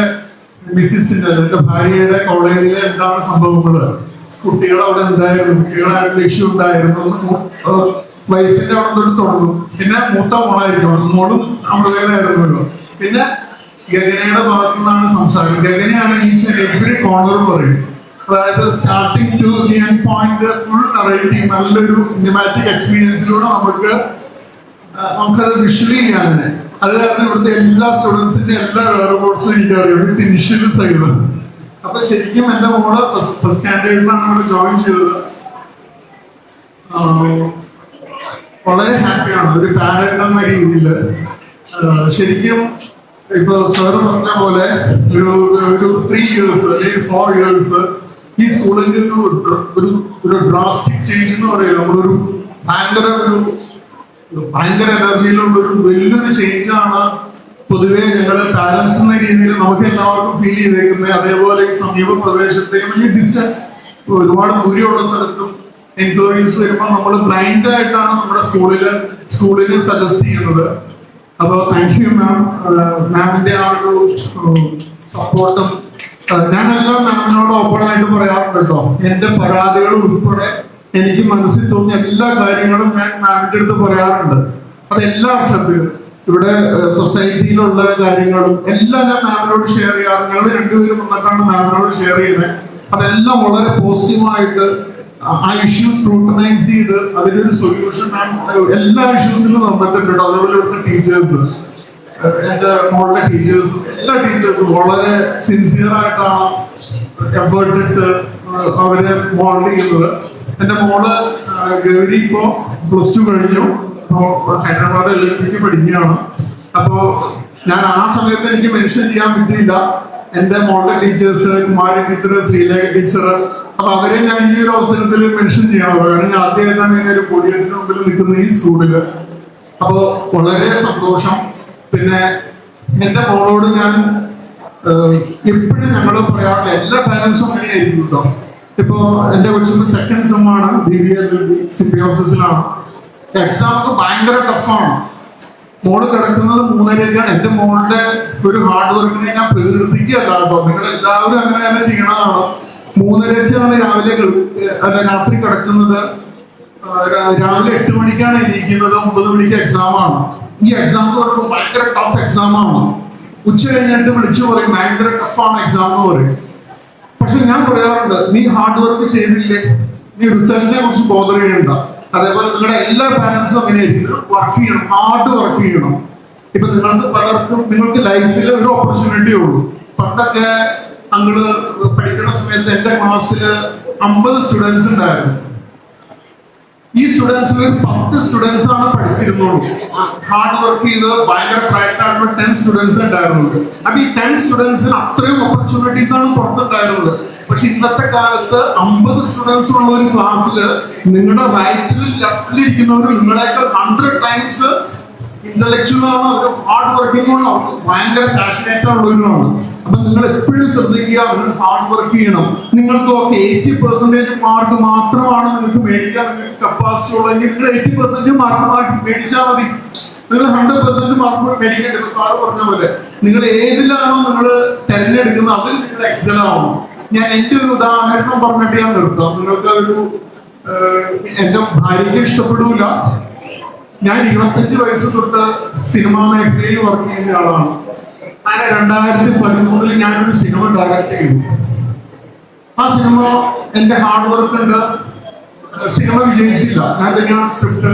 മിസ്സിന്റെ, എന്റെ ഭാര്യയുടെ കോളേജിലെ എന്താണ് സംഭവങ്ങള്, കുട്ടികൾ അവിടെ എന്തായിരുന്നു, കുട്ടികളായിട്ടുള്ള ഇഷ്യൂ ഉണ്ടായിരുന്നു, വൈഫിന്റെ അവിടെ തൊട്ട് തുടങ്ങും. പിന്നെ മൂത്ത മോളായിരിക്കും, മോളും അമൃതയിലായിരുന്നല്ലോ. പിന്നെ ഗഗനയുടെ ഭാഗത്തു നിന്നാണ് സംസാരം. ഗഗനയാണ് ഈച്ച് ആൻഡ് എവറി കോർണർ പറയും. അതായത് starting to the end point full narrative, നല്ലൊരു സിനിമാറ്റിക് എക്സ്പീരിയൻസിലൂടെ നമുക്കത് വിഷ്വലി ചെയ്യാൻ. അത് കാരണം ഇവിടുത്തെ എല്ലാ സ്റ്റുഡൻസിന്റെ എല്ലാ വേർബോർഡ്സും എനിക്ക് അറിയാം, വിത്ത് ഇനിഷ്യൽ സൈഡ്. അപ്പൊ ശരിക്കും എന്റെ മോള് ഫസ്റ്റ് സ്റ്റാൻഡേർഡിലാണ് അവിടെ ജോയിൻ ചെയ്തത്. വളരെ ഹാപ്പിയാണ് ഒരു പാരന്റ് എന്ന രീതിയിൽ. ശരിക്കും ഇപ്പൊ സാറ് പറഞ്ഞ പോലെ ഒരു 3 years അല്ലെങ്കിൽ 4 years ഈ സ്കൂളിന്റെ ഒരു ഡ്രാസ്റ്റിക് ചേഞ്ച് എന്ന് പറയുന്നത് നമ്മളൊരു ഭയങ്കര എനർജിയിലുള്ള ഒരു വലിയൊരു ചേഞ്ചാണ് പൊതുവെ ഞങ്ങള് പാരന്റ്സ് എന്ന രീതിയിൽ നമുക്ക് എല്ലാവർക്കും ഫീൽ ചെയ്തേക്കുന്നത്. അതേപോലെ ഈ സമീപ പ്രദേശത്തെയും ഈ ഡിസ്റ്റൻസ് ഒരുപാട് ദൂരെയുള്ള സ്ഥലത്തും എംപ്ലോയീസ് വരുമ്പോൾ നമ്മൾ ബ്ലൈൻഡ് ആയിട്ടാണ് നമ്മുടെ സ്കൂളിന് സജസ്റ്റ് ചെയ്യുന്നത്. അപ്പൊ താങ്ക് യു മാം. മാമിന്റെ ആ ഒരു സപ്പോർട്ടും ഞാനെല്ലാം മാമിനോട് ഓപ്പൺ ആയിട്ട് പറയാറുണ്ട് കേട്ടോ. എന്റെ പരാതികൾ ഉൾപ്പെടെ എനിക്ക് മനസ്സിൽ തോന്നിയ എല്ലാ കാര്യങ്ങളും ഞാൻ മാമിന്റെ അടുത്ത് പറയാറുണ്ട്. അതെല്ലാ അർത്ഥത്തിലും ഇവിടെ സൊസൈറ്റിയിലുള്ള കാര്യങ്ങളും എല്ലാം ഞാൻ മാമിനോട് ഷെയർ ചെയ്യാറ്. ഞങ്ങൾ രണ്ടുപേരും വന്നിട്ടാണ് മാമിനോട് ഷെയർ ചെയ്യുന്നത്. അതെല്ലാം വളരെ പോസിറ്റീവായിട്ട് ആ ഇഷ്യൂ സ്ക്രൂട്ടനൈസ് ചെയ്ത് അതിനൊരു സൊല്യൂഷൻ എല്ലാ ഇഷ്യൂസിലും തന്നിട്ടുണ്ട്. അതേപോലെ ഇവിടുത്തെ ടീച്ചേഴ്സ്, എന്റെ മോളുടെ ടീച്ചേഴ്സ്, എല്ലാ ടീച്ചേഴ്സും വളരെ സിൻസിയർ ആയിട്ടാണ് എഫേർട്ട് ഇട്ട് അവരെ മോൾഡ് ചെയ്യുന്നത്. എന്റെ മോള് ഗൗരി ഇപ്പോ +2 കഴിഞ്ഞു. ഹൈദരാബാദ് LLB പഠിക്കുകയാണ്. അപ്പോ ഞാൻ ആ സമയത്ത് എനിക്ക് മെൻഷൻ ചെയ്യാൻ പറ്റിയില്ല എന്റെ മോളുടെ teachers, Kumari teacher, Sreelekha teacher. അപ്പൊ അവരെ ഞാൻ ഈ ഒരു അവസരത്തിൽ മെൻഷൻ ചെയ്യണം. കാരണം ഞാൻ ആദ്യമായിട്ടാണ് ഇങ്ങനെ ഒരു പൊടിയത്തിന് മുമ്പിൽ നിൽക്കുന്ന ഈ സ്കൂളില്. അപ്പോ വളരെ സന്തോഷം. പിന്നെ എന്റെ മോളോട് ഞാൻ എപ്പോഴും ഞങ്ങൾ പറയാറില്ല, എല്ലാ പാരന്റ്സും അങ്ങനെയായിരിക്കും കേട്ടോ. ഇപ്പോ എന്റെ കൊച്ചിന്റെ സെക്കൻഡ് സെമ്മാണ്, സിംബിയോസിസിലാണ്. എക്സാം ഒക്കെ ഭയങ്കര ടഫാണ്. മോള് കിടക്കുന്നത് 3:30. എന്റെ മോളുടെ ഒരു ഹാർഡ് വർക്കിനെ ഞാൻ പ്രകീർത്തിക്കുകയല്ല കേട്ടോ. നിങ്ങൾ എല്ലാവരും അങ്ങനെ തന്നെ ചെയ്യണതാണ്. 3:30 രാത്രി കിടക്കുന്നത്. രാവിലെ 8 മണിക്കാണ് ഇരിക്കുന്നത്. 9 മണിക്ക് എക്സാമാണ്. ഈ എക്സാം പറയുമ്പോൾ ഭയങ്കര ടഫ് എക്സാമാണ്. ഉച്ച കഴിഞ്ഞിട്ട് വിളിച്ചു പറയും ഭയങ്കര ടഫാണ് എക്സാം എന്ന് പറയും. പക്ഷെ ഞാൻ പറയാറുണ്ട്, നീ ഹാർഡ് വർക്ക് ചെയ്തില്ലേ, നീ റിസൾട്ടിനെ കുറിച്ച് ബോധർ ചെയ്യണ്ട. അതേപോലെ നിങ്ങളുടെ എല്ലാ പാരന്റ്സും അങ്ങനെയായിരിക്കും, വർക്ക് ചെയ്യണം, ഹാർഡ് വർക്ക് ചെയ്യണം. ഇപ്പൊ നിങ്ങൾക്ക് ലൈഫിൽ ഒരു ഓപ്പർച്യൂണിറ്റി ഉള്ളൂ. പണ്ടൊക്കെ അങ്ങള് പഠിക്കുന്ന സമയത്ത് എന്റെ ക്ലാസ്സിൽ 50 സ്റ്റുഡൻസ് ഉണ്ടായിരുന്നു. ഈ സ്റ്റുഡൻസിൽ 10 സ്റ്റുഡൻസ് ആണ് പഠിച്ചിരുന്നുള്ളൂ. ഹാർഡ് വർക്ക് ചെയ്ത് ഭയങ്കര ബ്രൈറ്റ് ആയിട്ടുള്ള 10 സ്റ്റുഡൻസ് ഉണ്ടായിരുന്നുള്ളൂ. അപ്പൊ ഈ 10 സ്റ്റുഡൻസിന് അത്രയും ഓപ്പർച്യൂണിറ്റീസ് ആണ് പുറത്തുണ്ടായിരുന്നത്. പക്ഷെ ഇന്നത്തെ കാലത്ത് 50 സ്റ്റുഡൻസ് ഉള്ള ഒരു ക്ലാസ്സിൽ നിങ്ങളുടെ റൈറ്റിലും ലെഫ്റ്റിലും ഇരിക്കുന്നവർ നിങ്ങളെക്കാൾ 100 times ഇന്റലക്ച്വൽ ആണ്, ഒരു ഹാർഡ് വർക്കിംഗ് ആണ്, അവർക്ക് ഭയങ്കര പാഷനേറ്റ് ഉള്ളവരുമാണ്. അപ്പൊ നിങ്ങൾ എപ്പോഴും ശ്രദ്ധിക്കുക, നിങ്ങൾ ഹാർഡ് വർക്ക് ചെയ്യണം. നിങ്ങൾക്ക് 80% മാർക്ക് മാത്രമാണ് നിങ്ങൾക്ക് മേടിക്കാൻ നിങ്ങൾക്ക് കപ്പാസിറ്റി സംശയമുള്ളെങ്കിൽ നിങ്ങൾ 80% മാർക്ക് മേടിച്ചാൽ മതി. നിങ്ങൾ 100% മാർക്ക് മേടിക്കേണ്ട. സാറ് പറഞ്ഞ പോലെ നിങ്ങൾ ഏതിലാണോ നിങ്ങൾ തെരഞ്ഞെടുക്കുന്നത് അതിൽ നിങ്ങൾ എക്സൽ ആവണം. ഞാൻ എൻ്റെ ഒരു ഉദാഹരണം പറഞ്ഞിട്ട് ഞാൻ നിർത്താം. നിങ്ങൾക്ക് ഒരു എൻ്റെ ഭാര്യയ്ക്ക് ഇഷ്ടപ്പെടൂല. ഞാൻ 25 വയസ്സ് തൊട്ട് സിനിമാ മേഖലയിൽ വർക്ക് ചെയ്യുന്ന ആളാണ്. അങ്ങനെ 2013 ഞാനൊരു സിനിമ ഡയറക്റ്റ് ചെയ്തു. ആ സിനിമ എന്റെ ഹാർഡ് വർക്ക് ഉണ്ട്. സിനിമ വിജയിച്ചില്ല. ഞാൻ തന്നെയാണ് സ്ക്രിപ്റ്റ്.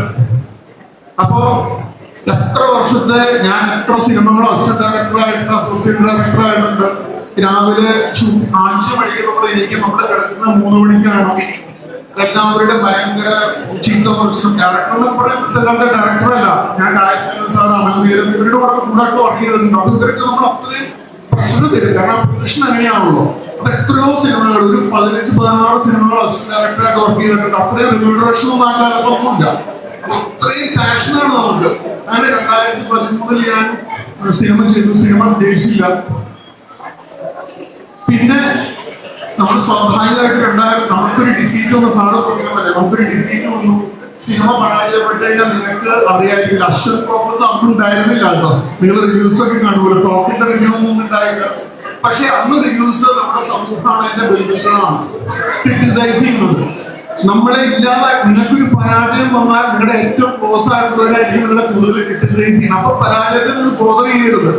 അപ്പോ എത്ര വർഷത്തെ ഞാൻ എത്ര സിനിമകൾ അസിസ്റ്റന്റ് ഡയറക്ടറായിട്ട് അസോസിയേറ്റ് ഡയറക്ടറായിട്ടുണ്ട്. രാവിലെ 5 മണിക്ക് നമ്മൾ കിടക്കുന്ന 3 മണിക്കാണ്. എല്ലാവരുടെ ഭയങ്കര ചീത്ത പ്രശ്നം. ഡയറക്ടർ പറയുന്നത് ഡയറക്ടറല്ല, ഞാൻ സാർ അമൽവീരൻ ഇവരുടെ കൂടെ വർക്ക് ചെയ്തിട്ടുണ്ട്. അപ്പൊ ഇവർക്ക് നമ്മൾ അത്രയും പ്രഷർ തരും. കാരണം പ്രശ്നം അങ്ങനെയാണല്ലോ. അപ്പൊ എത്രയോ സിനിമകൾ, ഒരു 15-16 സിനിമകൾ അസിസ്റ്റന്റ് ഡയറക്ടറായിട്ട് വർക്ക് ചെയ്തിട്ടുണ്ട്. അത്രയും റിമ്യൂണറേഷനും ആ കാലത്തൊന്നുമില്ല. അത്രയും പാഷനാണ് നമുക്ക്. അങ്ങനെ 2013 ഞാൻ സിനിമ ചെയ്തു. സിനിമ വിജയിച്ചില്ല. പിന്നെ നമ്മൾ സ്വാഭാവികമായിട്ട് നമുക്കൊരു ഡിഫീറ്റ് ഒന്ന് സാറ് പറഞ്ഞ പോലെ നമുക്കൊരു ഡിഫീറ്റ് വന്നു. സിനിമ പരാജയപ്പെട്ട് കഴിഞ്ഞാൽ നിങ്ങൾക്ക് അറിയാമെങ്കിൽ അശ്വത് പ്രോപ്പർ അന്നും ഉണ്ടായിരുന്നില്ല കേട്ടോ. നിങ്ങൾ റിവ്യൂസ് ഒക്കെ കാണുമല്ലോ. ടോപ്പിന്റെ റിവ്യൂ ഒന്നും ഉണ്ടായില്ല. പക്ഷെ അന്ന് റിവ്യൂസ് നമ്മുടെ സമൂഹമാണ്, എന്റെ ബന്ധുക്കളാണ് ക്രിട്ടിസൈസ് ചെയ്യുന്നത്. നമ്മളെ ഇല്ലാതെ നിങ്ങൾക്കൊരു പരാജയം വന്നാൽ നിങ്ങളുടെ ഏറ്റവും ക്ലോസ് ആയിട്ടുള്ളവരായിരിക്കും നിങ്ങളെ കൂടുതൽ ക്രിട്ടിസൈസ് ചെയ്യണം. അപ്പൊ പരാജയത്തെ നിങ്ങൾ ബോധർ ചെയ്യരുത്.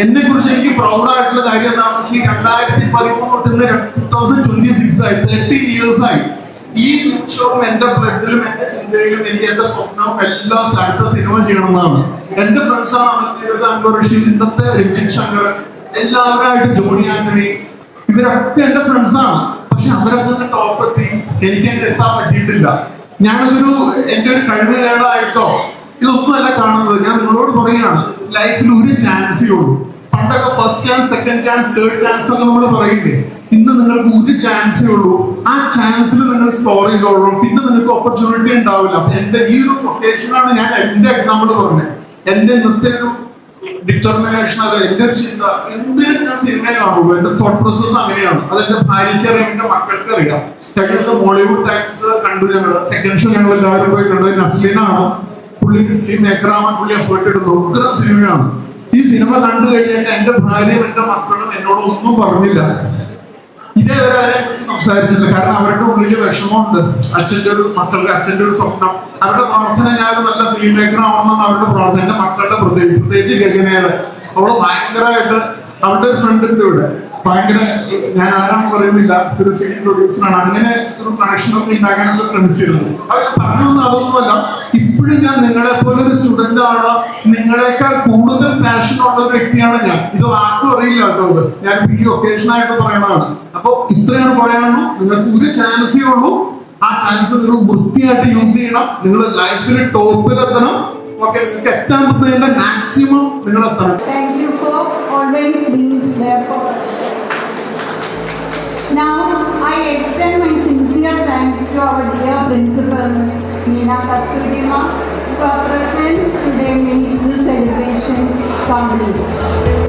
എന്നെ കുറിച്ച് എനിക്ക് പ്രൗഡ് ആയിട്ടുള്ള കാര്യം എന്താണെന്ന് വെച്ചാൽ 2013 2026 ആയി 13 years ആയി. ഈ നിമിഷവും എന്റെ ബ്ലഡിലും എന്റെ ചിന്തയിലും എനിക്ക് എന്റെ സ്വപ്നവും എല്ലാം സ്ഥലത്ത് സിനിമ ചെയ്യണമെന്നാണ്. എന്റെ ഫ്രണ്ട്സാണ് അൻവർ റഷീദ്, ഇന്നത്തെ രഞ്ജിത് ശങ്കർ, എല്ലാവരായിട്ട് ജോണി ആന്റണി, ഇവരൊക്കെ എന്റെ ഫ്രണ്ട്സാണ്. പക്ഷെ അവരൊക്കെ ടോപ്പ് എത്തി. എനിക്ക് എന്നെ എത്താൻ പറ്റിയിട്ടില്ല. ഞാനതൊരു എന്റെ ഒരു കഴിവുകേടായിട്ടോ ഇതൊന്നുമല്ല കാണുന്നത്. ഞാൻ നിങ്ങളോട് പറയുകയാണ്, ലൈഫിൽ ഒരു ചാൻസേ ഉള്ളൂ. പണ്ടൊക്കെ first chance, second chance, third chance ഒക്കെ നമ്മൾ പറയില്ലേ. ഇന്ന് നിങ്ങൾക്ക് ഒരു ചാൻസേ ഉള്ളൂ. ആ ചാൻസിൽ നിങ്ങൾ സ്കോർ ചെയ്തോളൂ. പിന്നെ നിങ്ങൾക്ക് ഓപ്പർച്യൂണിറ്റി ഉണ്ടാവില്ല. അപ്പൊ എന്റെ ഈ ഒരു കൊട്ടേഷനാണ് ഞാൻ എന്റെ എക്സാമ്പിൾ പറഞ്ഞത്. എന്റെ ഇന്നത്തെ ഒരു ഡിറ്റർമിനേഷൻ, അത് എന്റെ ചിന്ത. എന്തിനും ഞാൻ സിനിമയെ കാണുള്ളൂ. എന്റെ തോട്ട് പ്രോസസ് അങ്ങനെയാണ്. അത് എന്റെ ഭാര്യയ്ക്ക് അറിയാം, എന്റെ മക്കൾക്ക് അറിയാം. കഴിഞ്ഞ ദിവസം ബോളിവുഡ് ടൈംസ് കണ്ടു. ഞങ്ങള് സെക്കൻഡ് ഷോ ഞങ്ങൾ എല്ലാവരും പോയി കണ്ടത്. നസ്ലിനാണ് പുള്ളി, മേഘറാമൻ പുള്ളി എഫേർട്ട് എടുത്തു. ഉഗ്ര സിനിമയാണ്. ഈ സിനിമ കണ്ടു കഴിഞ്ഞിട്ട് എന്റെ ഭാര്യയും എന്റെ മക്കളും എന്നോട് ഒന്നും പറഞ്ഞില്ല. ഇതേവരെ അതിനെക്കുറിച്ച് സംസാരിച്ചില്ല. കാരണം അവരുടെ ഉള്ളിൽ വിഷമമുണ്ട്. അച്ഛന്റെ ഒരു മക്കളുടെ അച്ഛന്റെ ഒരു സ്വപ്നം. അവരുടെ പ്രാർത്ഥന ഞാൻ നല്ല ഫിലിം മേക്കർ ആവണമെന്നാണ് അവരുടെ പ്രാർത്ഥന. എന്റെ മക്കളുടെ പ്രത്യേകിച്ച് ഗഗനയുടെ അവള് ഭയങ്കരമായിട്ട് അവരുടെ ഫ്രണ്ടിന്റെ ഇവിടെ ഭയങ്കര, ഞാൻ ആരാണെന്ന് പറയുന്നില്ല, ഒരു ഫിലിം പ്രൊഡ്യൂസറാണ്. അങ്ങനെ ഒരു കണക്ഷനൊക്കെ ഉണ്ടാക്കാനൊക്കെ ശ്രമിച്ചിരുന്നു. അവർ പറഞ്ഞൊന്നും അതൊന്നുമല്ല. ഇപ്പോഴും ഞാൻ നിങ്ങളെ പോലെ ഒരു സ്റ്റുഡന്റ് ആണ്. നിങ്ങളെക്കാൾ കൂടുതൽ പാഷൻ ഉള്ള ഒരു വ്യക്തിയാണ് ഞാൻ. ഇത് ആർക്കും അറിയില്ല കേട്ടോ. ഞാൻ ഈ ഒക്കേഷൻ ആയിട്ട് പറയണതാണ്. അപ്പൊ ഇത്രയാണ് പറയാനുള്ളൂ. നിങ്ങൾക്ക് ഒരു ചാൻസേ ഉള്ളൂ. ആ ചാൻസ് നിങ്ങൾ വൃത്തിയായിട്ട് യൂസ് ചെയ്യണം. നിങ്ങൾ ലൈഫിൽ ടോപ്പിലെത്തണം. ഓക്കെ, നിങ്ങൾക്ക് എത്താൻ പറ്റുന്നതിന്റെ മാക്സിമം നിങ്ങൾ എത്തണം. Thank you for always being there for us. Now, I extend my sincere thanks to our dear principal, Ms. Meena Kasturiamma, whose presence today makes this celebration complete.